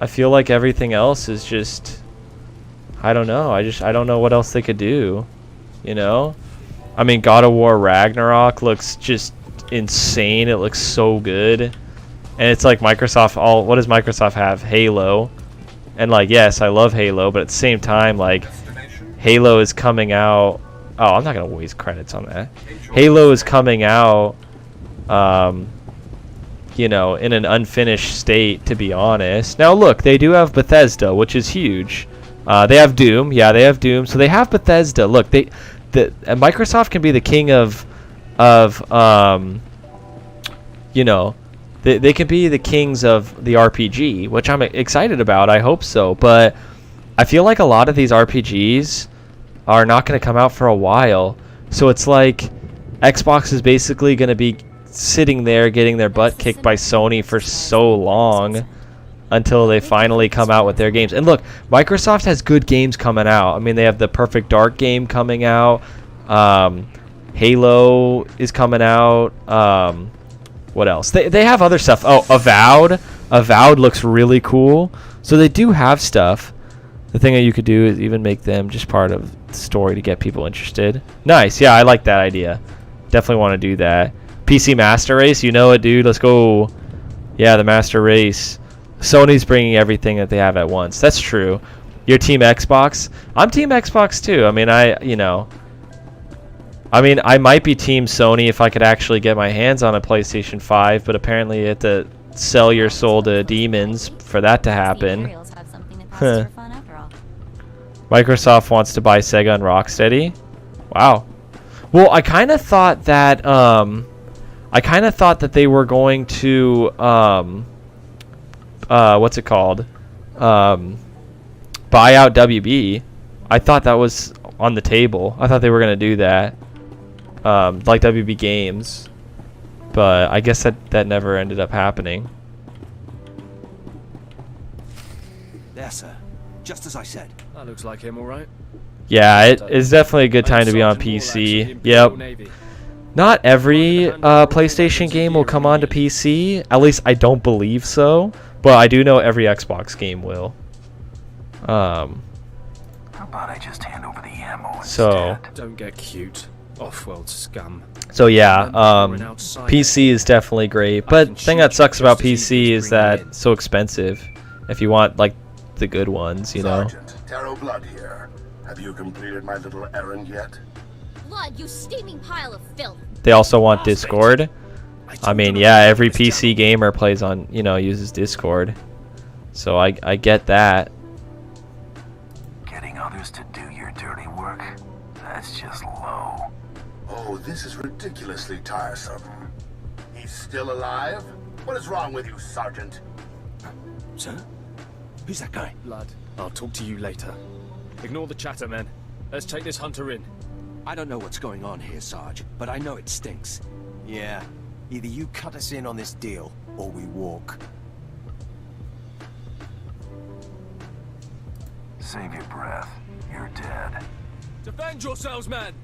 I feel like everything else is just, I don't know. I don't know what else they could do, you know? I mean, God of War Ragnarok looks just insane. It looks so good. And it's like Microsoft, what does Microsoft have? Halo. And like, yes, I love Halo, but at the same time, like, Halo is coming out. Oh, I'm not going to waste credits on that. Halo is coming out, you know, in an unfinished state, to be honest. Now, look, they do have Bethesda, which is huge. They have Doom. Yeah, they have Doom. So they have Bethesda. Look, Microsoft can be the king of you know, they can be the kings of the RPG, which I'm excited about. I hope so. But I feel like a lot of these RPGs are not going to come out for a while. So it's like Xbox is basically going to be sitting there getting their butt kicked by Sony for so long until they finally come out with their games. And look, Microsoft has good games coming out. I mean, they have the Perfect Dark game coming out. Halo is coming out. What else? They have other stuff. Oh, Avowed. Avowed looks really cool. So they do have stuff. The thing that you could do is even make them just part of the story to get people interested. Nice. Yeah, I like that idea. Definitely want to do that. PC Master Race. You know it, dude. Let's go. Yeah, the Master Race. Sony's bringing everything that they have at once. That's true. You're Team Xbox. I'm Team Xbox too. I mean, I might be Team Sony if I could actually get my hands on a PlayStation 5, but apparently you have to sell your soul to demons for that to happen. Microsoft wants to buy Sega and Rocksteady. Wow. Well, I kind of thought that they were going to what's it called? Buy out WB. I thought that was on the table. I thought they were going to do that. Like WB Games. But I guess that never ended up happening. There, sir. Just as I said. That looks like him, all right. Yeah, it's definitely a good time to be on PC. Yep. Not every PlayStation game will come onto PC. At least I don't believe so. But I do know every Xbox game will. How about I just hand over the ammo so instead? Don't get cute. Off-world scum. So yeah, PC is definitely great. But the thing that sucks about PC is that it's so expensive. If you want like the good ones, you know. Sergeant, Taro Blood here. Have you completed my little errand yet? Blood, you steaming pile of filth. They also want Discord. I mean, yeah, every PC gamer plays on, uses Discord. So I get that. Getting others to do your dirty work? That's just low. Oh, this is ridiculously tiresome. He's still alive? What is wrong with you, Sergeant? Sir? Who's that guy? Blood, I'll talk to you later. Ignore the chatter, men. Let's take this hunter in. I don't know what's going on here, Sarge, but I know it stinks. Yeah. Either you cut us in on this deal, or we walk. Save your breath. You're dead. Defend yourselves, men!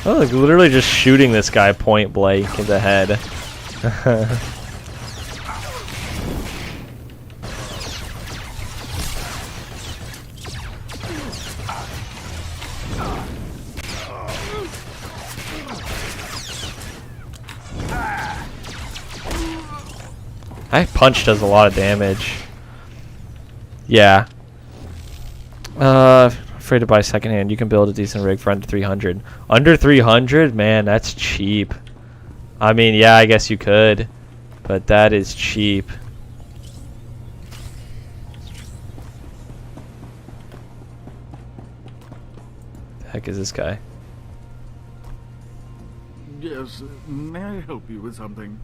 Oh, like literally just shooting this guy point blank in the head. punch does a lot of damage. Yeah. Afraid to buy secondhand. You can build a decent rig for under 300. Under 300? Man, that's cheap. I mean, yeah, I guess you could. But that is cheap. The heck is this guy? Yes, may I help you with something?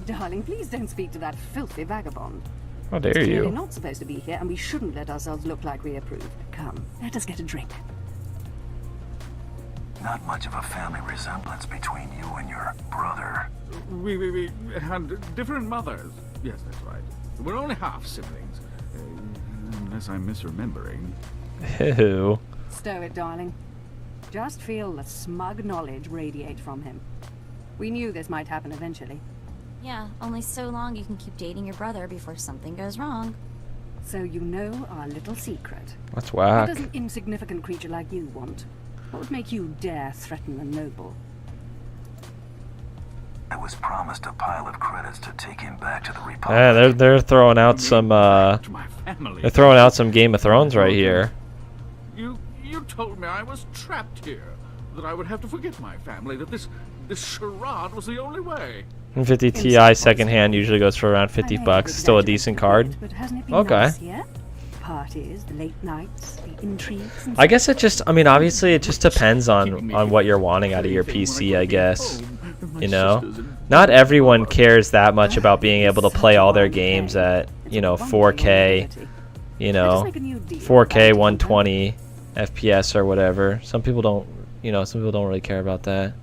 Darling, please don't speak to that filthy vagabond. How dare He's you? clearly not supposed to be here, and we shouldn't let ourselves look like we approve. Come, let us get a drink. Not much of a family resemblance between you and your brother. We had different mothers. Yes, that's right. We're only half siblings. Unless I'm misremembering. Ew. Stow it, darling. Just feel the smug knowledge radiate from him. We knew this might happen eventually. Yeah, only so long you can keep dating your brother before something goes wrong. So you know our little secret. That's What whack. does an insignificant creature like you want? What would make you dare threaten the noble? I was promised a pile of credits to take him back to the Republic. Yeah, they're throwing out some they're throwing out some Game of Thrones right here. You told me I was trapped here, that I would have to forget my family, that this charade was the only way. 50 Ti secondhand usually goes for around 50 bucks. Still a decent card. But hasn't it been Okay. nice here? Parties, the late nights, the intrigues. And I guess it just, I mean, obviously it just depends on what you're wanting out of your PC, I guess. You know, not everyone cares that much about being able to play all their games at, you know, 4K, you know, 4K 120 FPS or whatever. Some people don't, you know, some people don't really care about that.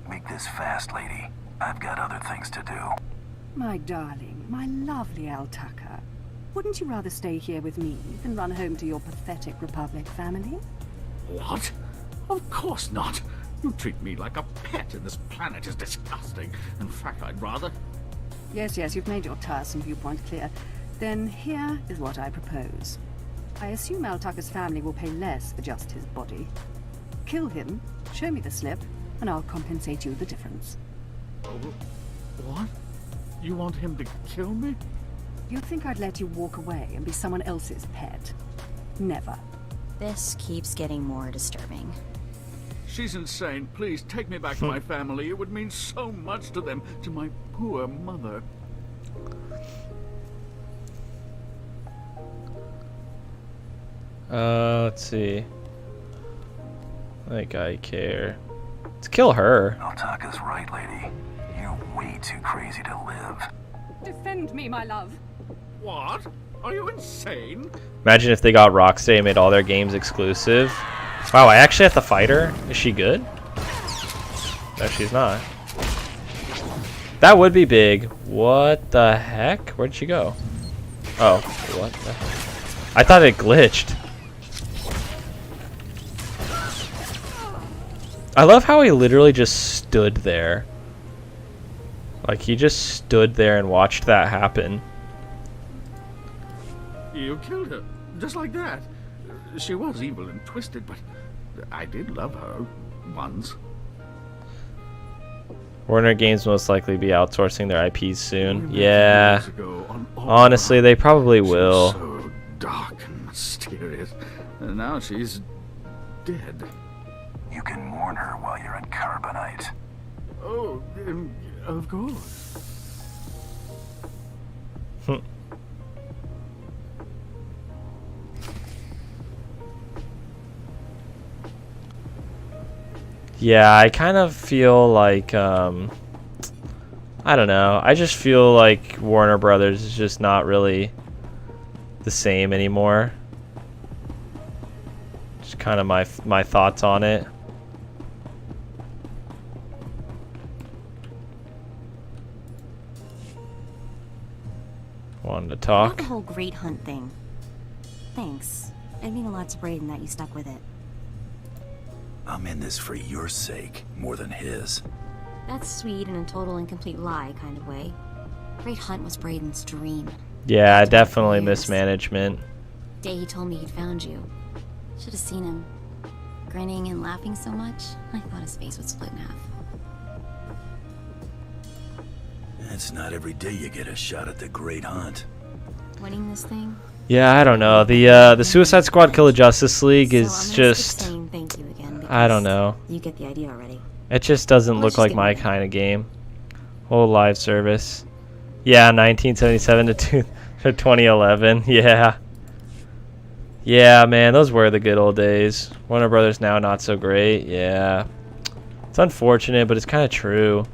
Make this fast, lady. I've got other things to do. My darling, my lovely Altaka. Wouldn't you rather stay here with me than run home to your pathetic Republic family? What? Of course not. You treat me like a pet, and this planet is disgusting. In fact, I'd rather... Yes, you've made your tiresome viewpoint clear. Then here is what I propose. I assume Altaka's family will pay less for just his body. Kill him, show me the slip, and I'll compensate you the difference. What? You want him to kill me? You'd think I'd let you walk away and be someone else's pet. Never. This keeps getting more disturbing. She's insane. Please, take me back to my family. It would mean so much to them, to my poor mother. Let's see. I think I care. Let's kill her. Altaka's right, lady. You're way too crazy to live. Defend me, my love. What? Are you insane? Imagine if they got Rocksteady and made all their games exclusive. Wow, I actually have to fight her? Is she good? No, she's not. That would be big. What the heck? Where'd she go? Oh, what the heck? I thought it glitched. I love how he literally just stood there. Like, he just stood there and watched that happen. You killed her, just like that. She was evil and twisted, but I did love her once. Warner Games most likely be outsourcing their IPs soon. Yeah. Honestly, they probably will. So dark and mysterious. And now she's dead. You can mourn her while you're in Carbonite. Oh, of course. Yeah, I kind of feel like, I don't know. I just feel like Warner Brothers is just not really the same anymore. Just kind of my thoughts on it. Wanted to talk. About the whole Great Hunt thing. Thanks. It'd mean a lot to Brayden that you stuck with it. I'm in this for your sake, more than his. That's sweet in a total and complete lie kind of way. Great Hunt was Brayden's dream. Yeah, definitely mismanagement. Day he told me he'd found you. Should have seen him. Grinning and laughing so much, I thought his face would split in half. It's not every day you get a shot at the Great Hunt. Winning this thing? Yeah, I don't know. The Suicide Squad Kill the Justice League is so I'm just... saying thank you again, I don't know. you get the idea already. It just doesn't Let's look just like get my moving. kind of game. Whole live service. Yeah, 1977 to 2011. Yeah. Yeah, man, those were the good old days. Warner Brothers now not so great. Yeah. It's unfortunate, but it's kind of true.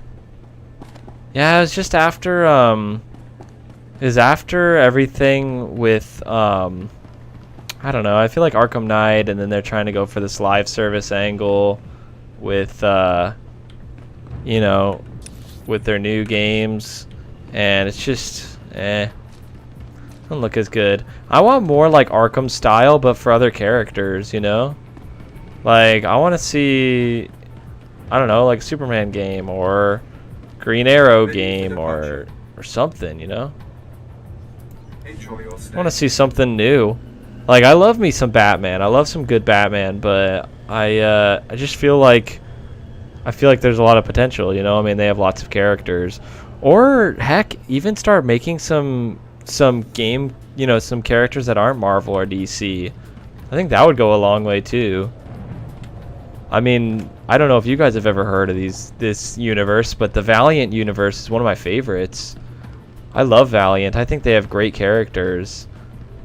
Yeah, it was just after it was after everything with I don't know. I feel like Arkham Knight, and then they're trying to go for this live service angle with you know, with their new games, and it's just doesn't look as good. I want more like Arkham style, but for other characters, you know? Like, I want to see, I don't know, like a Superman game or Green Arrow game or something, you know? I want to see something new. Like, I love me some Batman. I love some good Batman, but I just feel like there's a lot of potential, you know? I mean, they have lots of characters. Or heck, even start making some game, you know, some characters that aren't Marvel or DC. I think that would go a long way too. I mean, I don't know if you guys have ever heard of this universe, but the Valiant universe is one of my favorites. I love Valiant. I think they have great characters.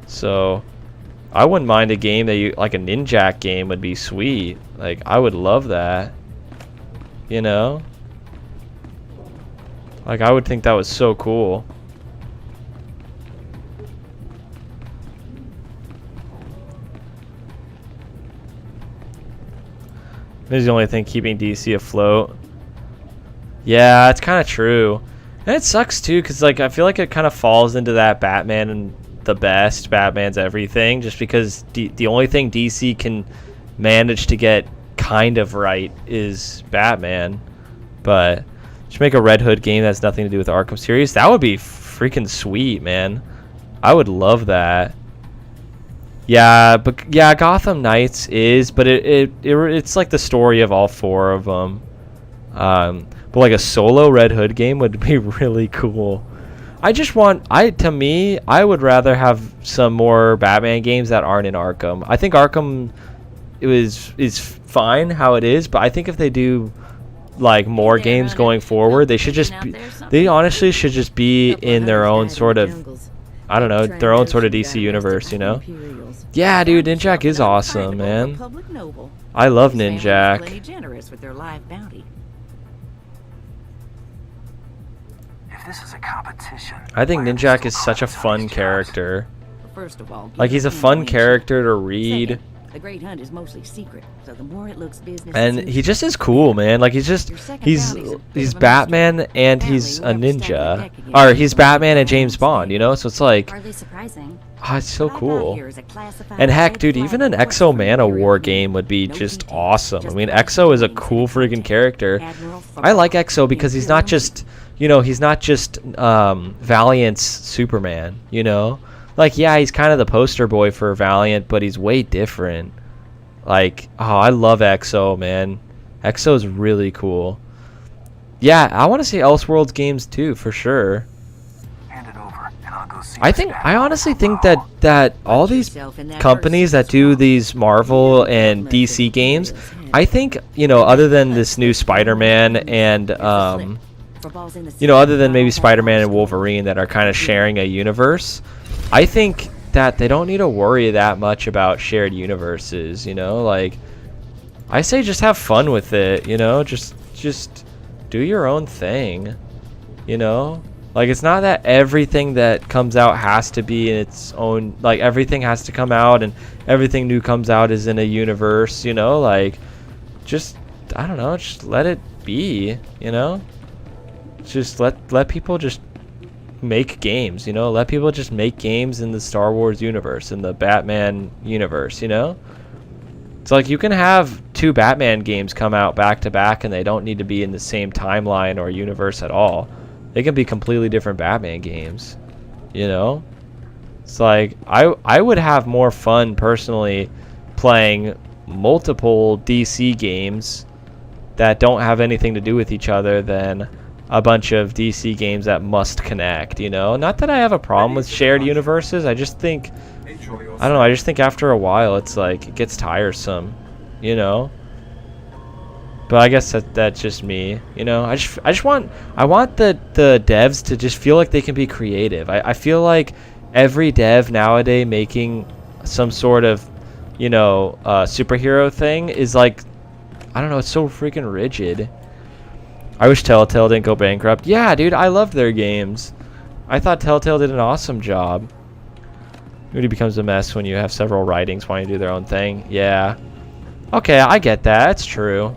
So, I wouldn't mind a game that like a Ninjak game would be sweet. Like, I would love that. You know? Like, I would think that was so cool. This is the only thing keeping DC afloat. Yeah, it's kind of true. And it sucks too, because like I feel like it kind of falls into that Batman and the best, Batman's everything, just because the only thing DC can manage to get kind of right is Batman. But just make a Red Hood game that has nothing to do with Arkham series. That would be freaking sweet, man. I would love that. Yeah, but yeah, Gotham Knights is, but it's like the story of all four of them. But like a solo Red Hood game would be really cool. To me, I would rather have some more Batman games that aren't in Arkham. I think Arkham is fine how it is, but I think if they do like more games going forward, they honestly should just be in their own sort of, I don't know, their own sort of DC universe, you know? Yeah, dude, Ninjak is awesome, man. I love Ninjak. If this is a competition, I think Ninjak is such a fun character. First of all, Like, he's a fun character to read. The Great Hunt is mostly secret, so the more it looks business. And he just is cool, man. Like, he's Batman and he's a ninja. Or he's Batman and James Bond, you know? So it's like, Hardly surprising. oh, it's so cool. And heck, dude, even an Exo Mana War game would be just awesome. I mean, Exo is a cool freaking character. I like Exo because he's not just, you know, Valiant's Superman, you know? Like, yeah, he's kind of the poster boy for Valiant, but he's way different. Like, oh, I love Exo, man. Exo is really cool. Yeah, I want to see Elseworlds games too, for sure. hand it over, and I'll go see. I honestly think that all these companies that do these Marvel and DC games, I think, you know, other than this new Spider-Man and you know, other than maybe Spider-Man and Wolverine that are kind of sharing a universe, I think that they don't need to worry that much about shared universes, you know? Like, I say just have fun with it, you know? Just do your own thing, you know? Like, it's not that everything that comes out has to be in its own, like, everything has to come out and everything new comes out is in a universe, you know? Like, just, I don't know, just let it be, you know? Just let people just make games, you know? Let people just make games in the Star Wars universe, in the Batman universe, you know? It's like you can have two Batman games come out back to back and they don't need to be in the same timeline or universe at all. They can be completely different Batman games, you know? It's like I would have more fun personally playing multiple DC games that don't have anything to do with each other than a bunch of DC games that must connect, you know? Not that I have a problem with shared universes, I just think, I don't know, I just think after a while it's like, it gets tiresome, you know? But I guess that's just me, you know? I want the devs to just feel like they can be creative. I feel like every dev nowadays making some sort of, you know, superhero thing is like, I don't know, it's so freaking rigid. I wish Telltale didn't go bankrupt. Yeah, dude, I loved their games. I thought Telltale did an awesome job. It really becomes a mess when you have several writings wanting to do their own thing. Yeah. Okay, I get that. That's true.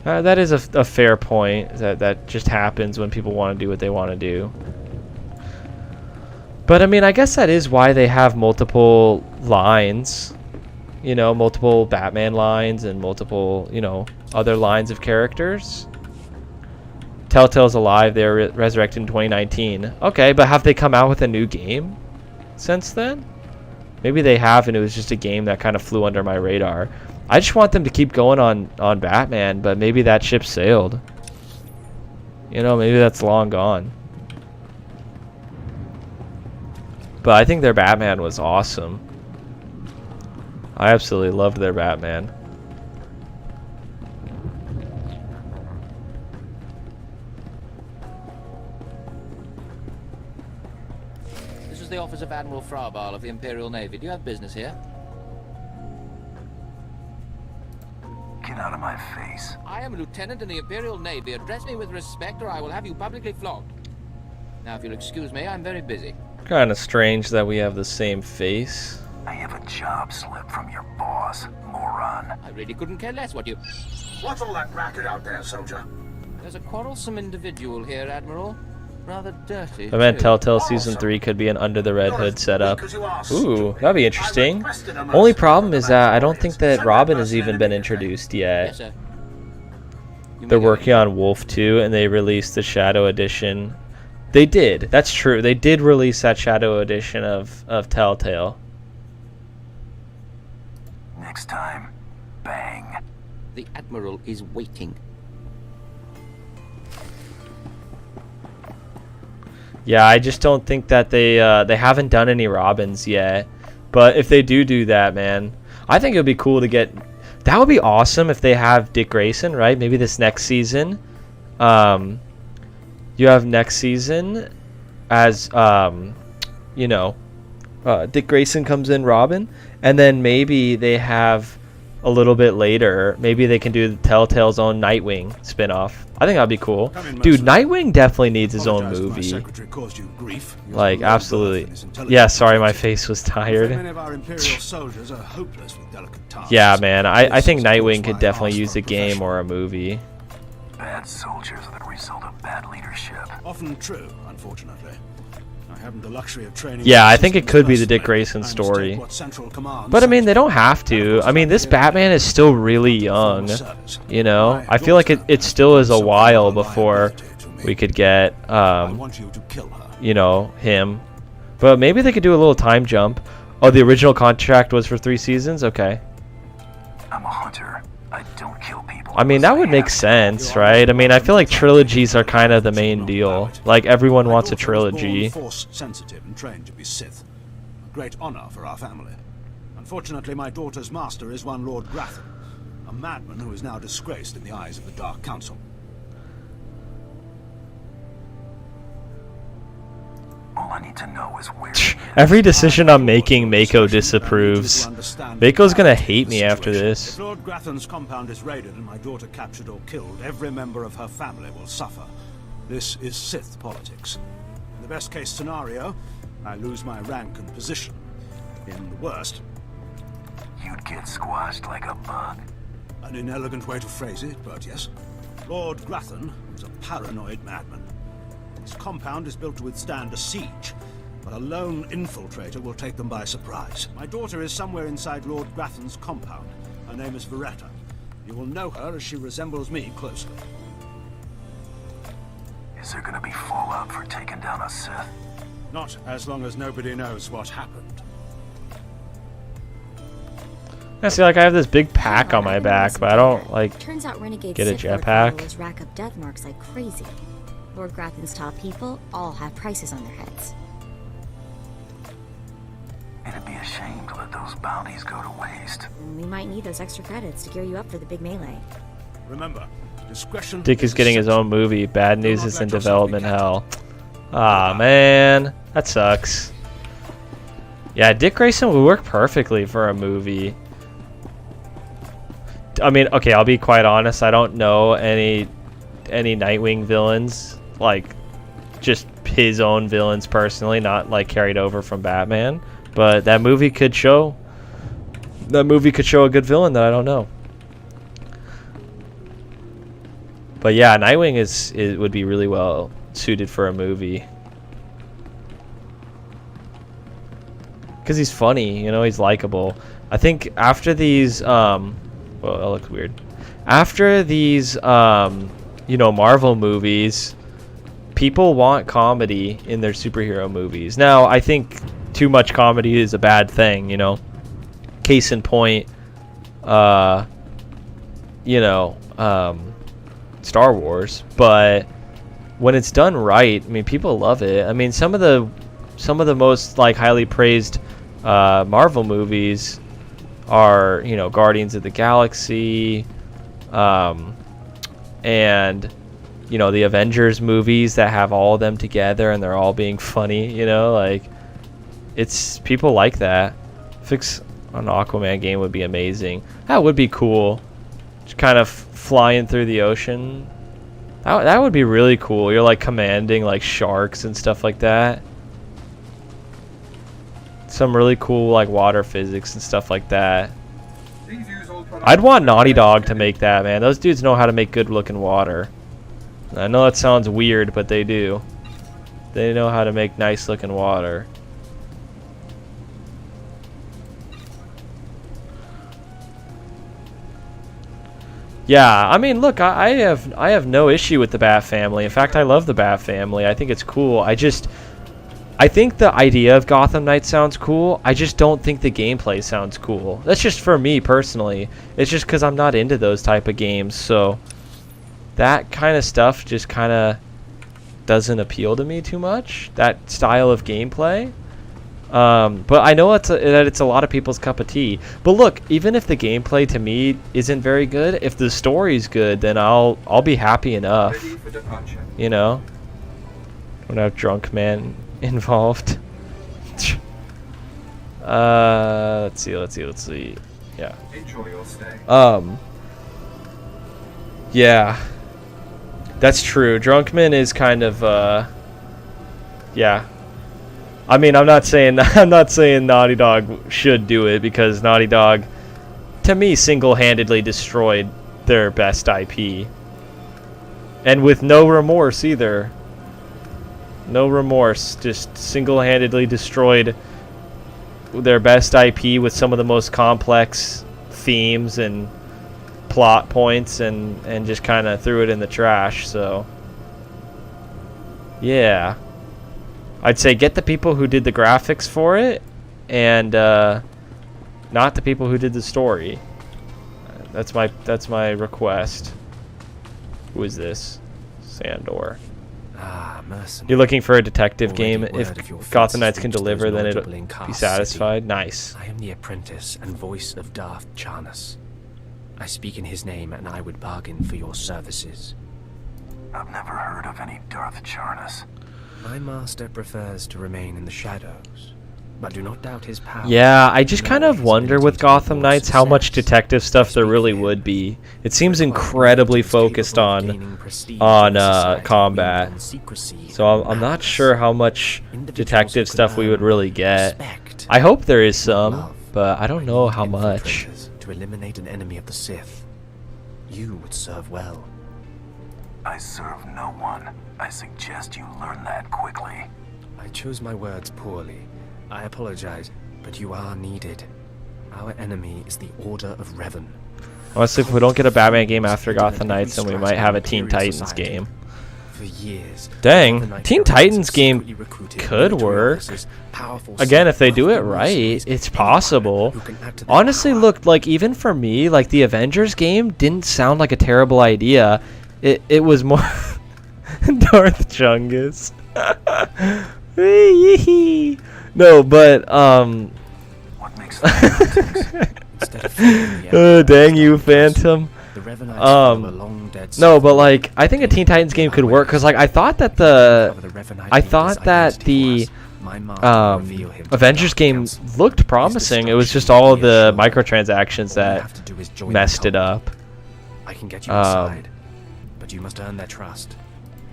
That is a fair point. That just happens when people want to do what they want to do. But, I mean, I guess that is why they have multiple lines. You know, multiple Batman lines and multiple, you know, other lines of characters. Telltale's alive. They were resurrected in 2019. Okay, but have they come out with a new game since then? Maybe they have, and it was just a game that kind of flew under my radar. I just want them to keep going on Batman, but maybe that ship sailed. You know, maybe that's long gone. But I think their Batman was awesome. I absolutely loved their Batman. This is the office of Admiral Frabal of the Imperial Navy. Do you have business here? Get out of my face. I am a lieutenant in the Imperial Navy. Address me with respect or I will have you publicly flogged. Now, if you'll excuse me, I'm very busy. Kind of strange that we have the same face. I have a job slip from your boss, moron. I really couldn't care less what you... What's all that racket out there, soldier? There's a quarrelsome individual here, Admiral. Rather dirty. I meant Telltale Season 3 could be an Under the Red Hood setup. Ooh, that'd be interesting. Only problem is that I don't think that Robin has even been introduced yet. Yes, sir. They're working on Wolf 2, and they released the Shadow Edition. They did. That's true. They did release that Shadow Edition of Telltale. Next time, bang. The Admiral is waiting. Yeah, I just don't think that they haven't done any Robins yet. But if they do that, man, I think it would be cool to get... That would be awesome if they have Dick Grayson, right? Maybe this next season. You have next season as, you know, Dick Grayson comes in Robin. And then maybe they have a little bit later, maybe they can do Telltale's own Nightwing spinoff. I think that'd be cool. Dude, Nightwing definitely needs his own movie. Like, absolutely. Yeah, sorry, my face was tired. Yeah, man, I think Nightwing could definitely use a game or a movie. Bad soldiers are the result of bad leadership. Often true, unfortunately. I haven't the luxury of training. Yeah, I think it could be the Dick Grayson story. But I mean, they don't have to. I mean, this Batman is still really young. You know, I feel like it still is a while before we could get, you know, him. But maybe they could do a little time jump. Oh, the original contract was for 3 seasons? Okay. I'm a hunter. I don't kill people. I mean, that would make sense, right? I mean, I feel like trilogies are kind of the main deal. Like, everyone wants a trilogy. Force sensitive and trained to be Sith. A great honor for our family. Unfortunately, my daughter's master is one Lord Grathan, a madman who is now disgraced in the eyes of the Dark Council. All I need to know is where. Every decision I'm making, Mako disapproves. Mako's gonna hate me after this. If Lord Grathan's compound is raided and my daughter captured or killed, every member of her family will suffer. This is Sith politics. In the best case scenario, I lose my rank and position. In the worst, you'd get squashed like a bug. An inelegant way to phrase it, but yes. Lord Grathan was a paranoid madman. His compound is built to withstand a siege, but a lone infiltrator will take them by surprise. My daughter is somewhere inside Lord Grathan's compound. Her name is Veretta. You will know her as she resembles me closely. Is there gonna be fallout for taking down a Sith? Not as long as nobody knows what happened. I see, like, I have this big pack on my back, but I don't, like, Turns out renegade get a Sith Lord jetpack. followers rack up death marks like crazy. Lord Grathan's top people all have prices on their heads. It'd be a shame to let those bounties go to waste. We might need those extra credits to gear you up for the big melee. Remember, discretion. Dick is getting his own movie. Bad news is in development hell. Ah, man. That sucks. Yeah, Dick Grayson would work perfectly for a movie. I mean, okay, I'll be quite honest. I don't know any Nightwing villains, like, just his own villains personally, not, like, carried over from Batman. But that movie could show a good villain that I don't know. But yeah, Nightwing would be really well suited for a movie. Because he's funny, you know, he's likable. I think after these, well, that looks weird. After these, you know, Marvel movies, people want comedy in their superhero movies. Now, I think too much comedy is a bad thing, you know. Case in point, you know, Star Wars. But when it's done right, I mean, people love it. I mean, some of the most, like, highly praised Marvel movies are, you know, Guardians of the Galaxy, and, you know, the Avengers movies that have all of them together and they're all being funny, you know, like, it's, people like that. Fix an Aquaman game would be amazing. That would be cool. Just kind of flying through the ocean. That would be really cool. You're, like, commanding, like, sharks and stuff like that. Some really cool, like, water physics and stuff like that. I'd want Naughty Dog to make that, man. Those dudes know how to make good looking water. I know that sounds weird, but they do. They know how to make nice looking water. Yeah, I mean, look, I have no issue with the Bat Family. In fact, I love the Bat Family. I think it's cool. I think the idea of Gotham Knights sounds cool. I just don't think the gameplay sounds cool. That's just for me personally. It's just because I'm not into those type of games. So that kind of stuff just kind of doesn't appeal to me too much. That style of gameplay. But I know that it's a lot of people's cup of tea. But look, even if the gameplay to me isn't very good, if the story's good, then I'll be happy enough. You know, don't have drunk man involved. Let's see. Yeah. Enjoy your stay. Yeah. That's true. Drunkman is kind of yeah. I mean, I'm not saying Naughty Dog should do it, because Naughty Dog, to me, single-handedly destroyed their best IP. And with no remorse either. No remorse, just single-handedly destroyed their best IP with some of the most complex themes and plot points, and just kind of threw it in the trash. So yeah, I'd say get the people who did the graphics for it, and not the people who did the story. That's my request. Who is this? Sandor. Ah, mercenary. You're looking for a detective Already game. word If of your Gotham feats Knights can reached deliver, those then notable it'll in be Cast satisfied. City. Nice. I am the apprentice and voice of Darth Charnas. I speak in his name, and I would bargain for your services. I've never heard of any Darth Charnas. My master prefers to remain in the shadows, but do not doubt his power. Yeah, I just kind of wonder with Gotham Knights how much detective stuff there really would be. It seems incredibly focused on combat. So I'm not sure how much detective stuff we would really get. I hope there is some, but I don't know how much. To eliminate an enemy of the Sith, you would serve well. I serve no one. I suggest you learn that quickly. I chose my words poorly. I apologize, but you are needed. Our enemy is the Order of Revan. Honestly, if we don't get a Batman game after Gotham Knights, then we might have a Teen Titans game. For years. Dang, Teen Titans game could work. Again, if they do it right, it's possible. Honestly, look, like even for me, like the Avengers game didn't sound like a terrible idea. It was more Darth Chungus. No, but What makes oh, dang you, Phantom. No, but like I think a Teen Titans game could work because like I thought that the Avengers game looked promising. It was just all of the microtransactions that messed it up. I can get you inside, but you must earn their trust.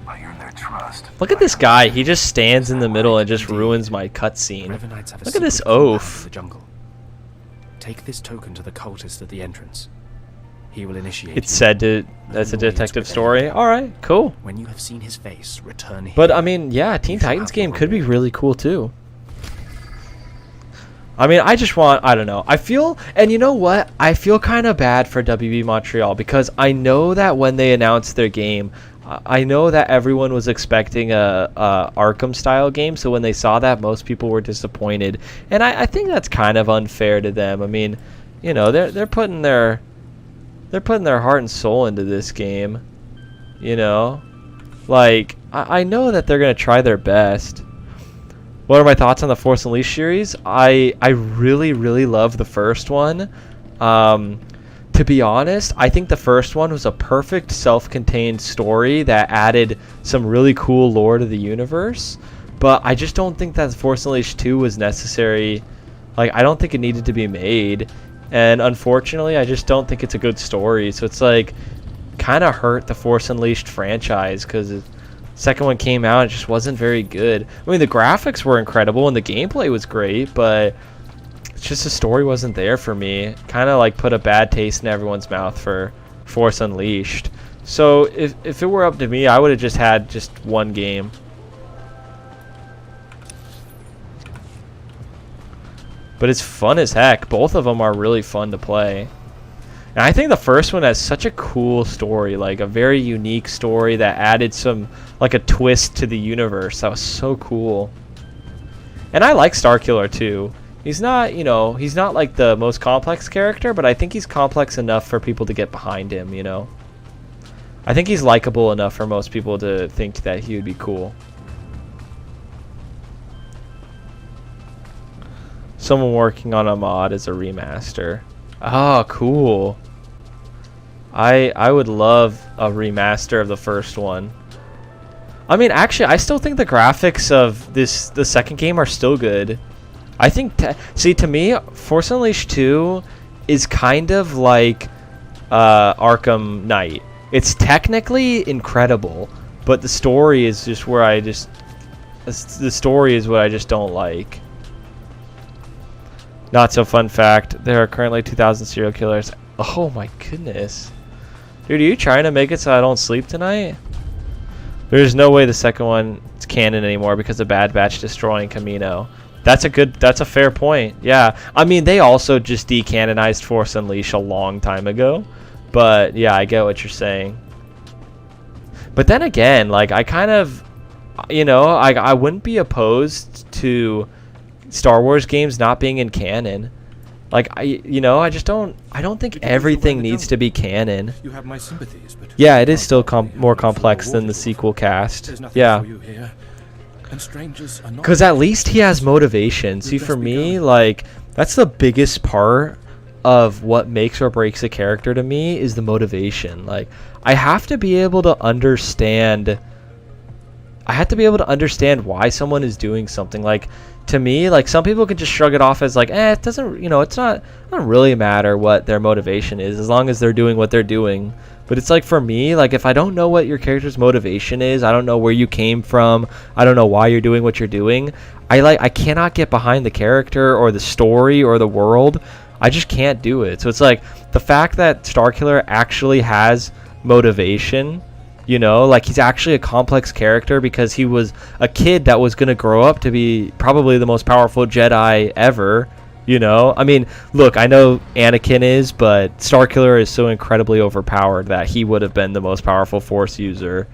I earn their trust. Look at this guy. He just stands in the middle and just ruins my cutscene. Look at this oaf. Take this token to the cultist at the entrance. He will initiate. It's said to. That's a detective story. All right, cool. When you have seen his face, return here. But I mean, yeah, Teen Titans game could be really cool too. I mean, I just want, I don't know. I feel, and you know what? I feel kind of bad for WB Montreal because I know that when they announced their game, I know that everyone was expecting a Arkham style game. So when they saw that, most people were disappointed, and I think that's kind of unfair to them. I mean, you know, they're putting their heart and soul into this game. You know, like I know that they're gonna try their best. What are my thoughts on the Force Unleashed series? I really love the first one. To be honest, I think the first one was a perfect self-contained story that added some really cool lore to the universe. But I just don't think that Force Unleashed 2 was necessary. Like, I don't think it needed to be made. And unfortunately, I just don't think it's a good story. So it's like, kind of hurt the Force Unleashed franchise because the second one came out and it just wasn't very good. I mean, the graphics were incredible and the gameplay was great, but it's just the story wasn't there for me. Kind of like put a bad taste in everyone's mouth for Force Unleashed. So if it were up to me, I would have just had just one game. But it's fun as heck. Both of them are really fun to play. And I think the first one has such a cool story, like a very unique story that added some, like a twist to the universe. That was so cool. And I like Starkiller too. He's not, you know, he's not like the most complex character, but I think he's complex enough for people to get behind him, you know. I think he's likable enough for most people to think that he would be cool. Someone working on a mod as a remaster. Oh, cool. I would love a remaster of the first one. I mean, actually, I still think the graphics of the second game are still good. I think, see, to me, Force Unleashed 2 is kind of like Arkham Knight. It's technically incredible, but the story is just where the story is what I just don't like. Not so fun fact, there are currently 2,000 serial killers. Oh my goodness. Dude, are you trying to make it so I don't sleep tonight? There's no way the second one is canon anymore because of Bad Batch destroying Camino. That's a fair point. Yeah. I mean, they also just decanonized Force Unleashed a long time ago. But yeah, I get what you're saying. But then again, like I kind of, you know, I wouldn't be opposed to Star Wars games not being in canon. Like I don't think everything needs to be canon. You have my sympathies, but yeah, it is still more complex than the sequel cast. Yeah. Because at least he has motivation. See, for me, like, that's the biggest part of what makes or breaks a character to me is the motivation. Like, I have to be able to understand why someone is doing something. Like, to me, like, some people can just shrug it off as like, it doesn't, you know, it doesn't really matter what their motivation is as long as they're doing what they're doing. But it's like, for me, like, if I don't know what your character's motivation is, I don't know where you came from, I don't know why you're doing what you're doing, I cannot get behind the character or the story or the world. I just can't do it. So it's like, the fact that Starkiller actually has motivation, you know, like, he's actually a complex character because he was a kid that was going to grow up to be probably the most powerful Jedi ever. You know, I mean, look, I know Anakin is, but Starkiller is so incredibly overpowered that he would have been the most powerful Force user.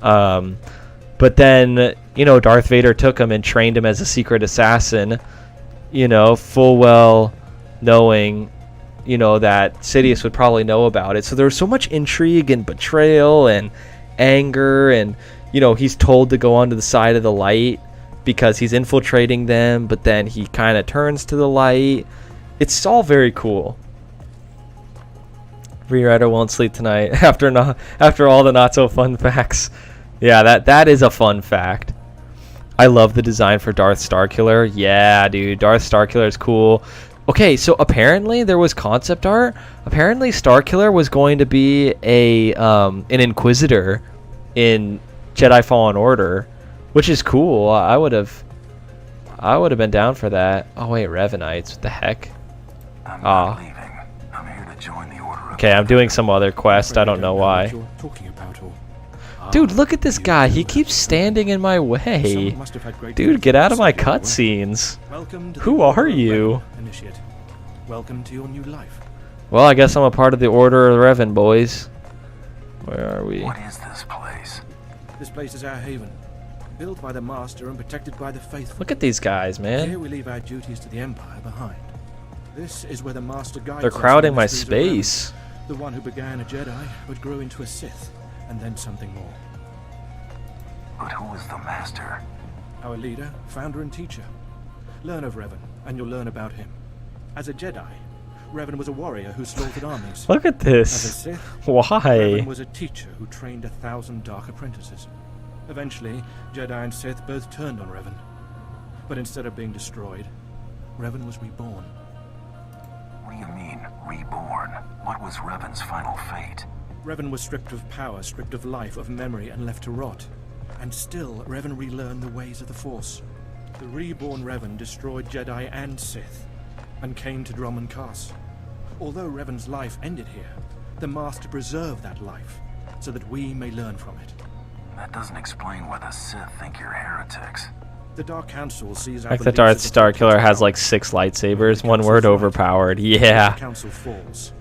But then, you know, Darth Vader took him and trained him as a secret assassin, you know, full well knowing, you know, that Sidious would probably know about it. So there was so much intrigue and betrayal and anger, and, you know, he's told to go onto the side of the light because he's infiltrating them, but then he kind of turns to the light. It's all very cool. Rewriter won't sleep tonight after all the not so fun facts. Yeah, that is a fun fact. I love the design for Darth Starkiller. Yeah, dude, Darth Starkiller is cool. Okay, so apparently there was concept art. Apparently Starkiller was going to be an Inquisitor in Jedi Fallen Order, which is cool. I would have been down for that. Oh wait, Revenites. What the heck? Okay, I'm doing some other quest. I don't know why. Dude, look at this guy. He keeps standing in my way. Dude, get out of my cutscenes. Who are you? Welcome to your new life. Well, I guess I'm a part of the Order of Revan, boys. Where are we? What is this place? This place is our haven, built by the Master and protected by the faithful. Look at these guys, man. Here we leave our duties to the Empire behind. This is where the Master guides They're us crowding in my the mysteries of space. Revan, the one who began a Jedi but grew into a Sith, and then something more. But who is the Master? Our leader, founder and teacher. Learn of Revan, and you'll learn about him. As a Jedi, Revan was a warrior who slaughtered armies. Look at this. As a Sith, Why? Revan was a teacher who trained 1,000 dark apprentices. Eventually, Jedi and Sith both turned on Revan. But instead of being destroyed, Revan was reborn. What do you mean, reborn? What was Revan's final fate? Revan was stripped of power, stripped of life, of memory, and left to rot. And still, Revan relearned the ways of the Force. The reborn Revan destroyed Jedi and Sith, and came to Dromund Kaas. Although Revan's life ended here, the Master preserved that life, so that we may learn from it. That doesn't explain why the Sith think you're heretics. The Dark Council sees our Like the beliefs Darth as a Starkiller has like 6 lightsabers. One word, overpowered. Yeah. The Council falls.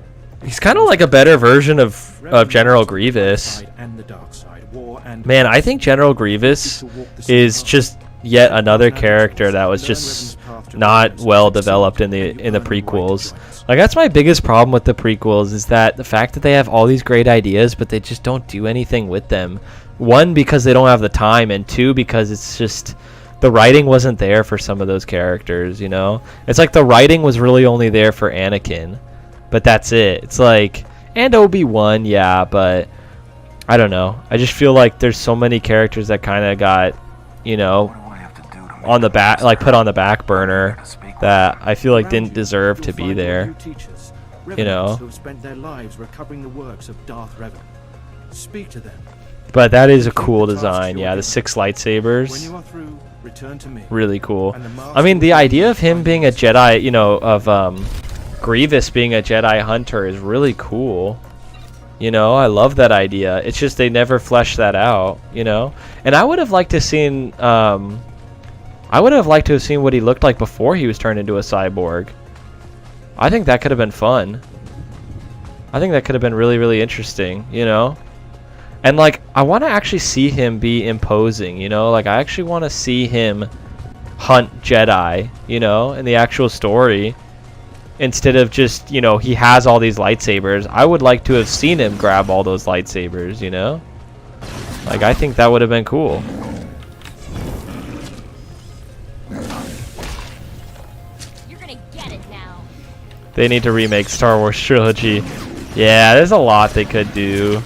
He's kind of like a better version of General Grievous. And the dark side, war and Man, I think General Grievous is just yet another character that was just not well developed in the prequels. Like, that's my biggest problem with the prequels, is that the fact that they have all these great ideas but they just don't do anything with them. One, because they don't have the time, and two, because it's just the writing wasn't there for some of those characters, you know? It's like the writing was really only there for Anakin, but that's it. It's like, and Obi-Wan, yeah, but I don't know. I just feel like there's so many characters that kind of got, you know, on the back, like put on the back burner, that I feel like didn't deserve to be there. You know. Who have spent their lives recovering the works of Darth Revan. Speak to them. But that is a cool design. Yeah, the 6 lightsabers. When you are through, return to me. Really cool. I mean, the idea of him being a Jedi, you know, of Grievous being a Jedi hunter is really cool. You know, I love that idea. It's just they never fleshed that out, you know? And I would have liked to have seen what he looked like before he was turned into a cyborg. I think that could have been fun. I think that could have been really, really interesting, you know? And, like, I want to actually see him be imposing, you know? Like, I actually want to see him hunt Jedi, you know, in the actual story. Instead of just, you know, he has all these lightsabers. I would like to have seen him grab all those lightsabers, you know? Like, I think that would have been cool. You're gonna get it now. They need to remake Star Wars trilogy. Yeah, there's a lot they could do.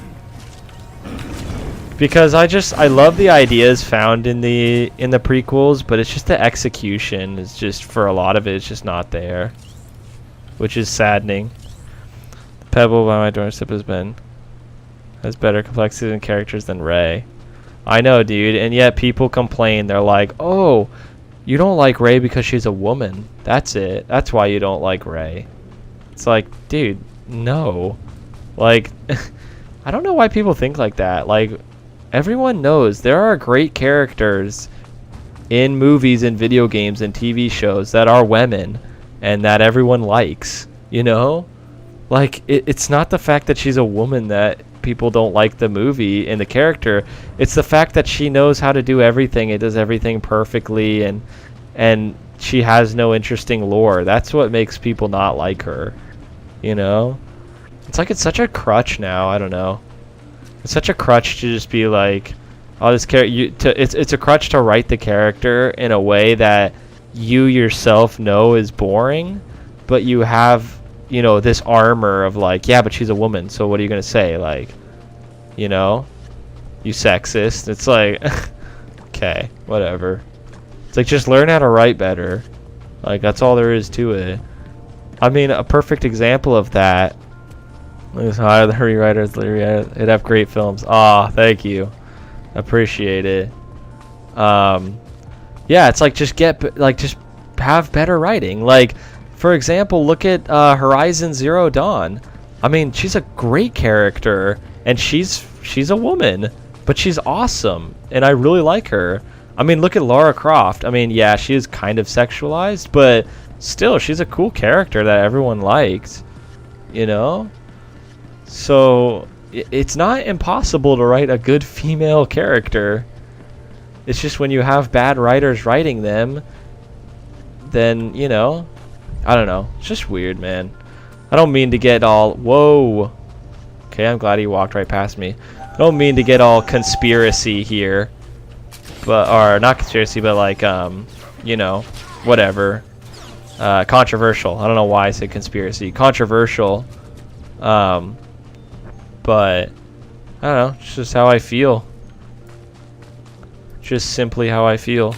Because I love the ideas found in the prequels, but it's just the execution is just, for a lot of it, it's just not there. Which is saddening. The Pebble by my doorstep has better complexity and characters than Rey. I know, dude, and yet people complain. They're like, oh, you don't like Rey because she's a woman. That's it. That's why you don't like Rey. It's like, dude, no. Like, I don't know why people think like that. Like, everyone knows there are great characters in movies and video games and TV shows that are women and that everyone likes, you know? Like, it's not the fact that she's a woman that people don't like the movie and the character. It's the fact that she knows how to do everything. It does everything perfectly, and she has no interesting lore. That's what makes people not like her. You know? It's like it's such a crutch now. I don't know. It's such a crutch to just be like, oh, this character. It's a crutch to write the character in a way that you yourself know is boring, but you have, you know, this armor of like, yeah, but she's a woman, so what are you gonna say? Like, you know, you sexist. It's like, okay, whatever. It's like, just learn how to write better. Like, that's all there is to it. I mean, a perfect example of that is how the rewriters it'd have great films. Ah, thank you, appreciate it. Yeah, it's like, just have better writing. Like, for example, look at Horizon Zero Dawn. I mean, she's a great character, and she's a woman, but she's awesome, and I really like her. I mean, look at Lara Croft. I mean, yeah, she is kind of sexualized, but still, she's a cool character that everyone liked, you know? So, it's not impossible to write a good female character. It's just when you have bad writers writing them, then, you know, I don't know. It's just weird, man. I don't mean to get all... Whoa. Okay, I'm glad he walked right past me. I don't mean to get all conspiracy here. But, or, not conspiracy, but like, you know, whatever. Controversial. I don't know why I said conspiracy. Controversial. But, I don't know. It's just how I feel. Just simply how I feel.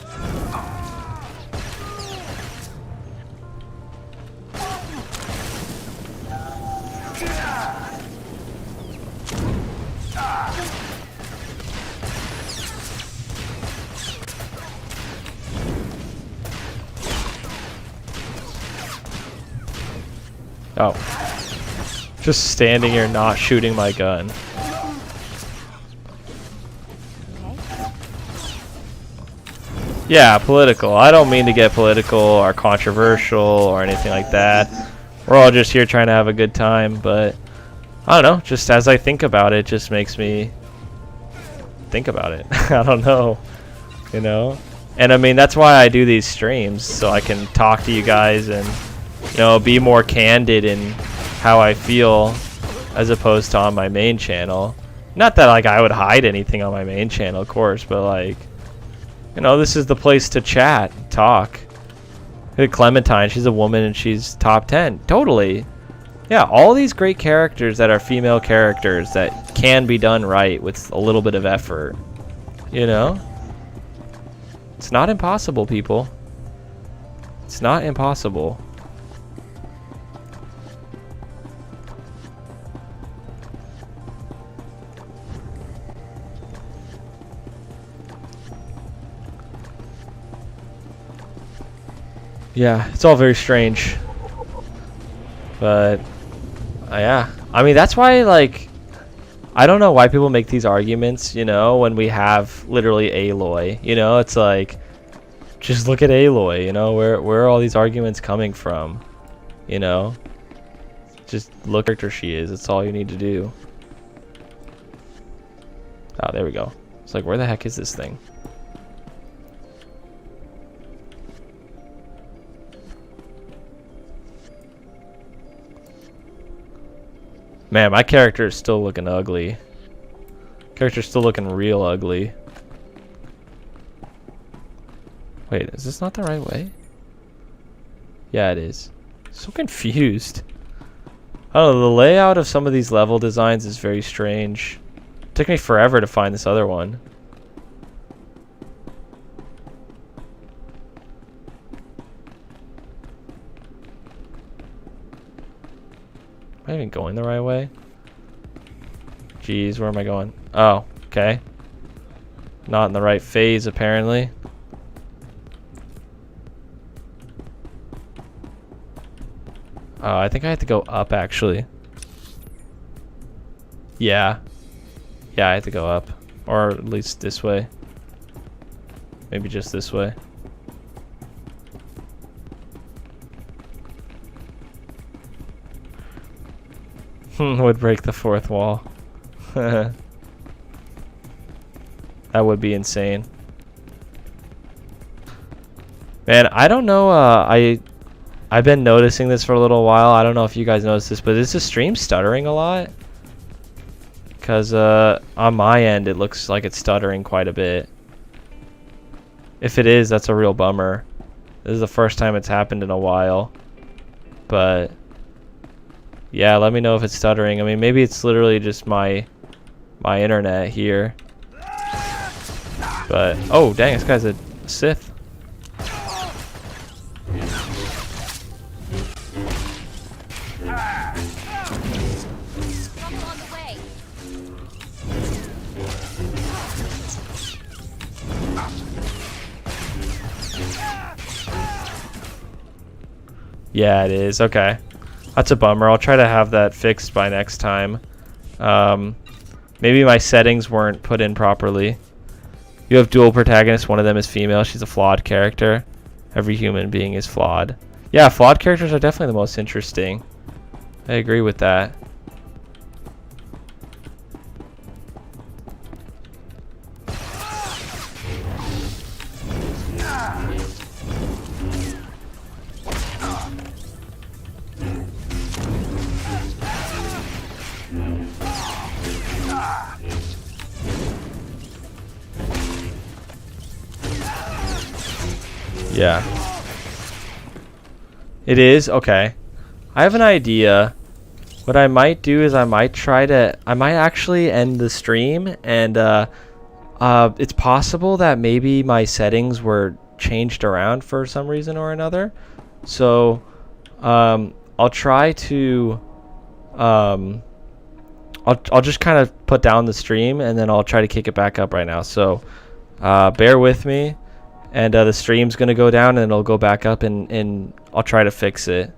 Oh. Just standing here not shooting my gun. Yeah, political. I don't mean to get political or controversial or anything like that. We're all just here trying to have a good time, but I don't know. Just as I think about it, just makes me think about it. I don't know, you know? And I mean, that's why I do these streams, so I can talk to you guys and, you know, be more candid in how I feel as opposed to on my main channel. Not that, like, I would hide anything on my main channel, of course, but, like, you know, this is the place to chat, talk. Look at Clementine, she's a woman and she's top 10. Totally. Yeah, all these great characters that are female characters that can be done right with a little bit of effort. You know? It's not impossible, people. It's not impossible. Yeah, it's all very strange. But, yeah. I mean, that's why, like, I don't know why people make these arguments, you know, when we have literally Aloy. You know, it's like, just look at Aloy, you know, where are all these arguments coming from? You know? Just look at her she is. That's all you need to do. Oh, there we go. It's like, where the heck is this thing? Man, my character is still looking ugly. Character's still looking real ugly. Wait, is this not the right way? Yeah, it is. So confused. I don't know, the layout of some of these level designs is very strange. It took me forever to find this other one. Am I even going the right way? Jeez, where am I going? Oh, okay. Not in the right phase, apparently. Oh, I think I have to go up, actually. Yeah. Yeah, I have to go up. Or at least this way. Maybe just this way. Would break the fourth wall. That would be insane. Man, I don't know. I've been noticing this for a little while. I don't know if you guys noticed this, but is the stream stuttering a lot? Because on my end, it looks like it's stuttering quite a bit. If it is, that's a real bummer. This is the first time it's happened in a while. But yeah, let me know if it's stuttering. I mean, maybe it's literally just my internet here. But oh dang, this guy's a Sith. Yeah, it is. Okay. That's a bummer. I'll try to have that fixed by next time. Maybe my settings weren't put in properly. You have dual protagonists. One of them is female. She's a flawed character. Every human being is flawed. Yeah, flawed characters are definitely the most interesting. I agree with that. Yeah. It is? Okay. I have an idea. What I might do is I might actually end the stream, and it's possible that maybe my settings were changed around for some reason or another. So I'll try to I'll just kind of put down the stream, and then I'll try to kick it back up right now. So bear with me. And the stream's going to go down, and it'll go back up, and I'll try to fix it.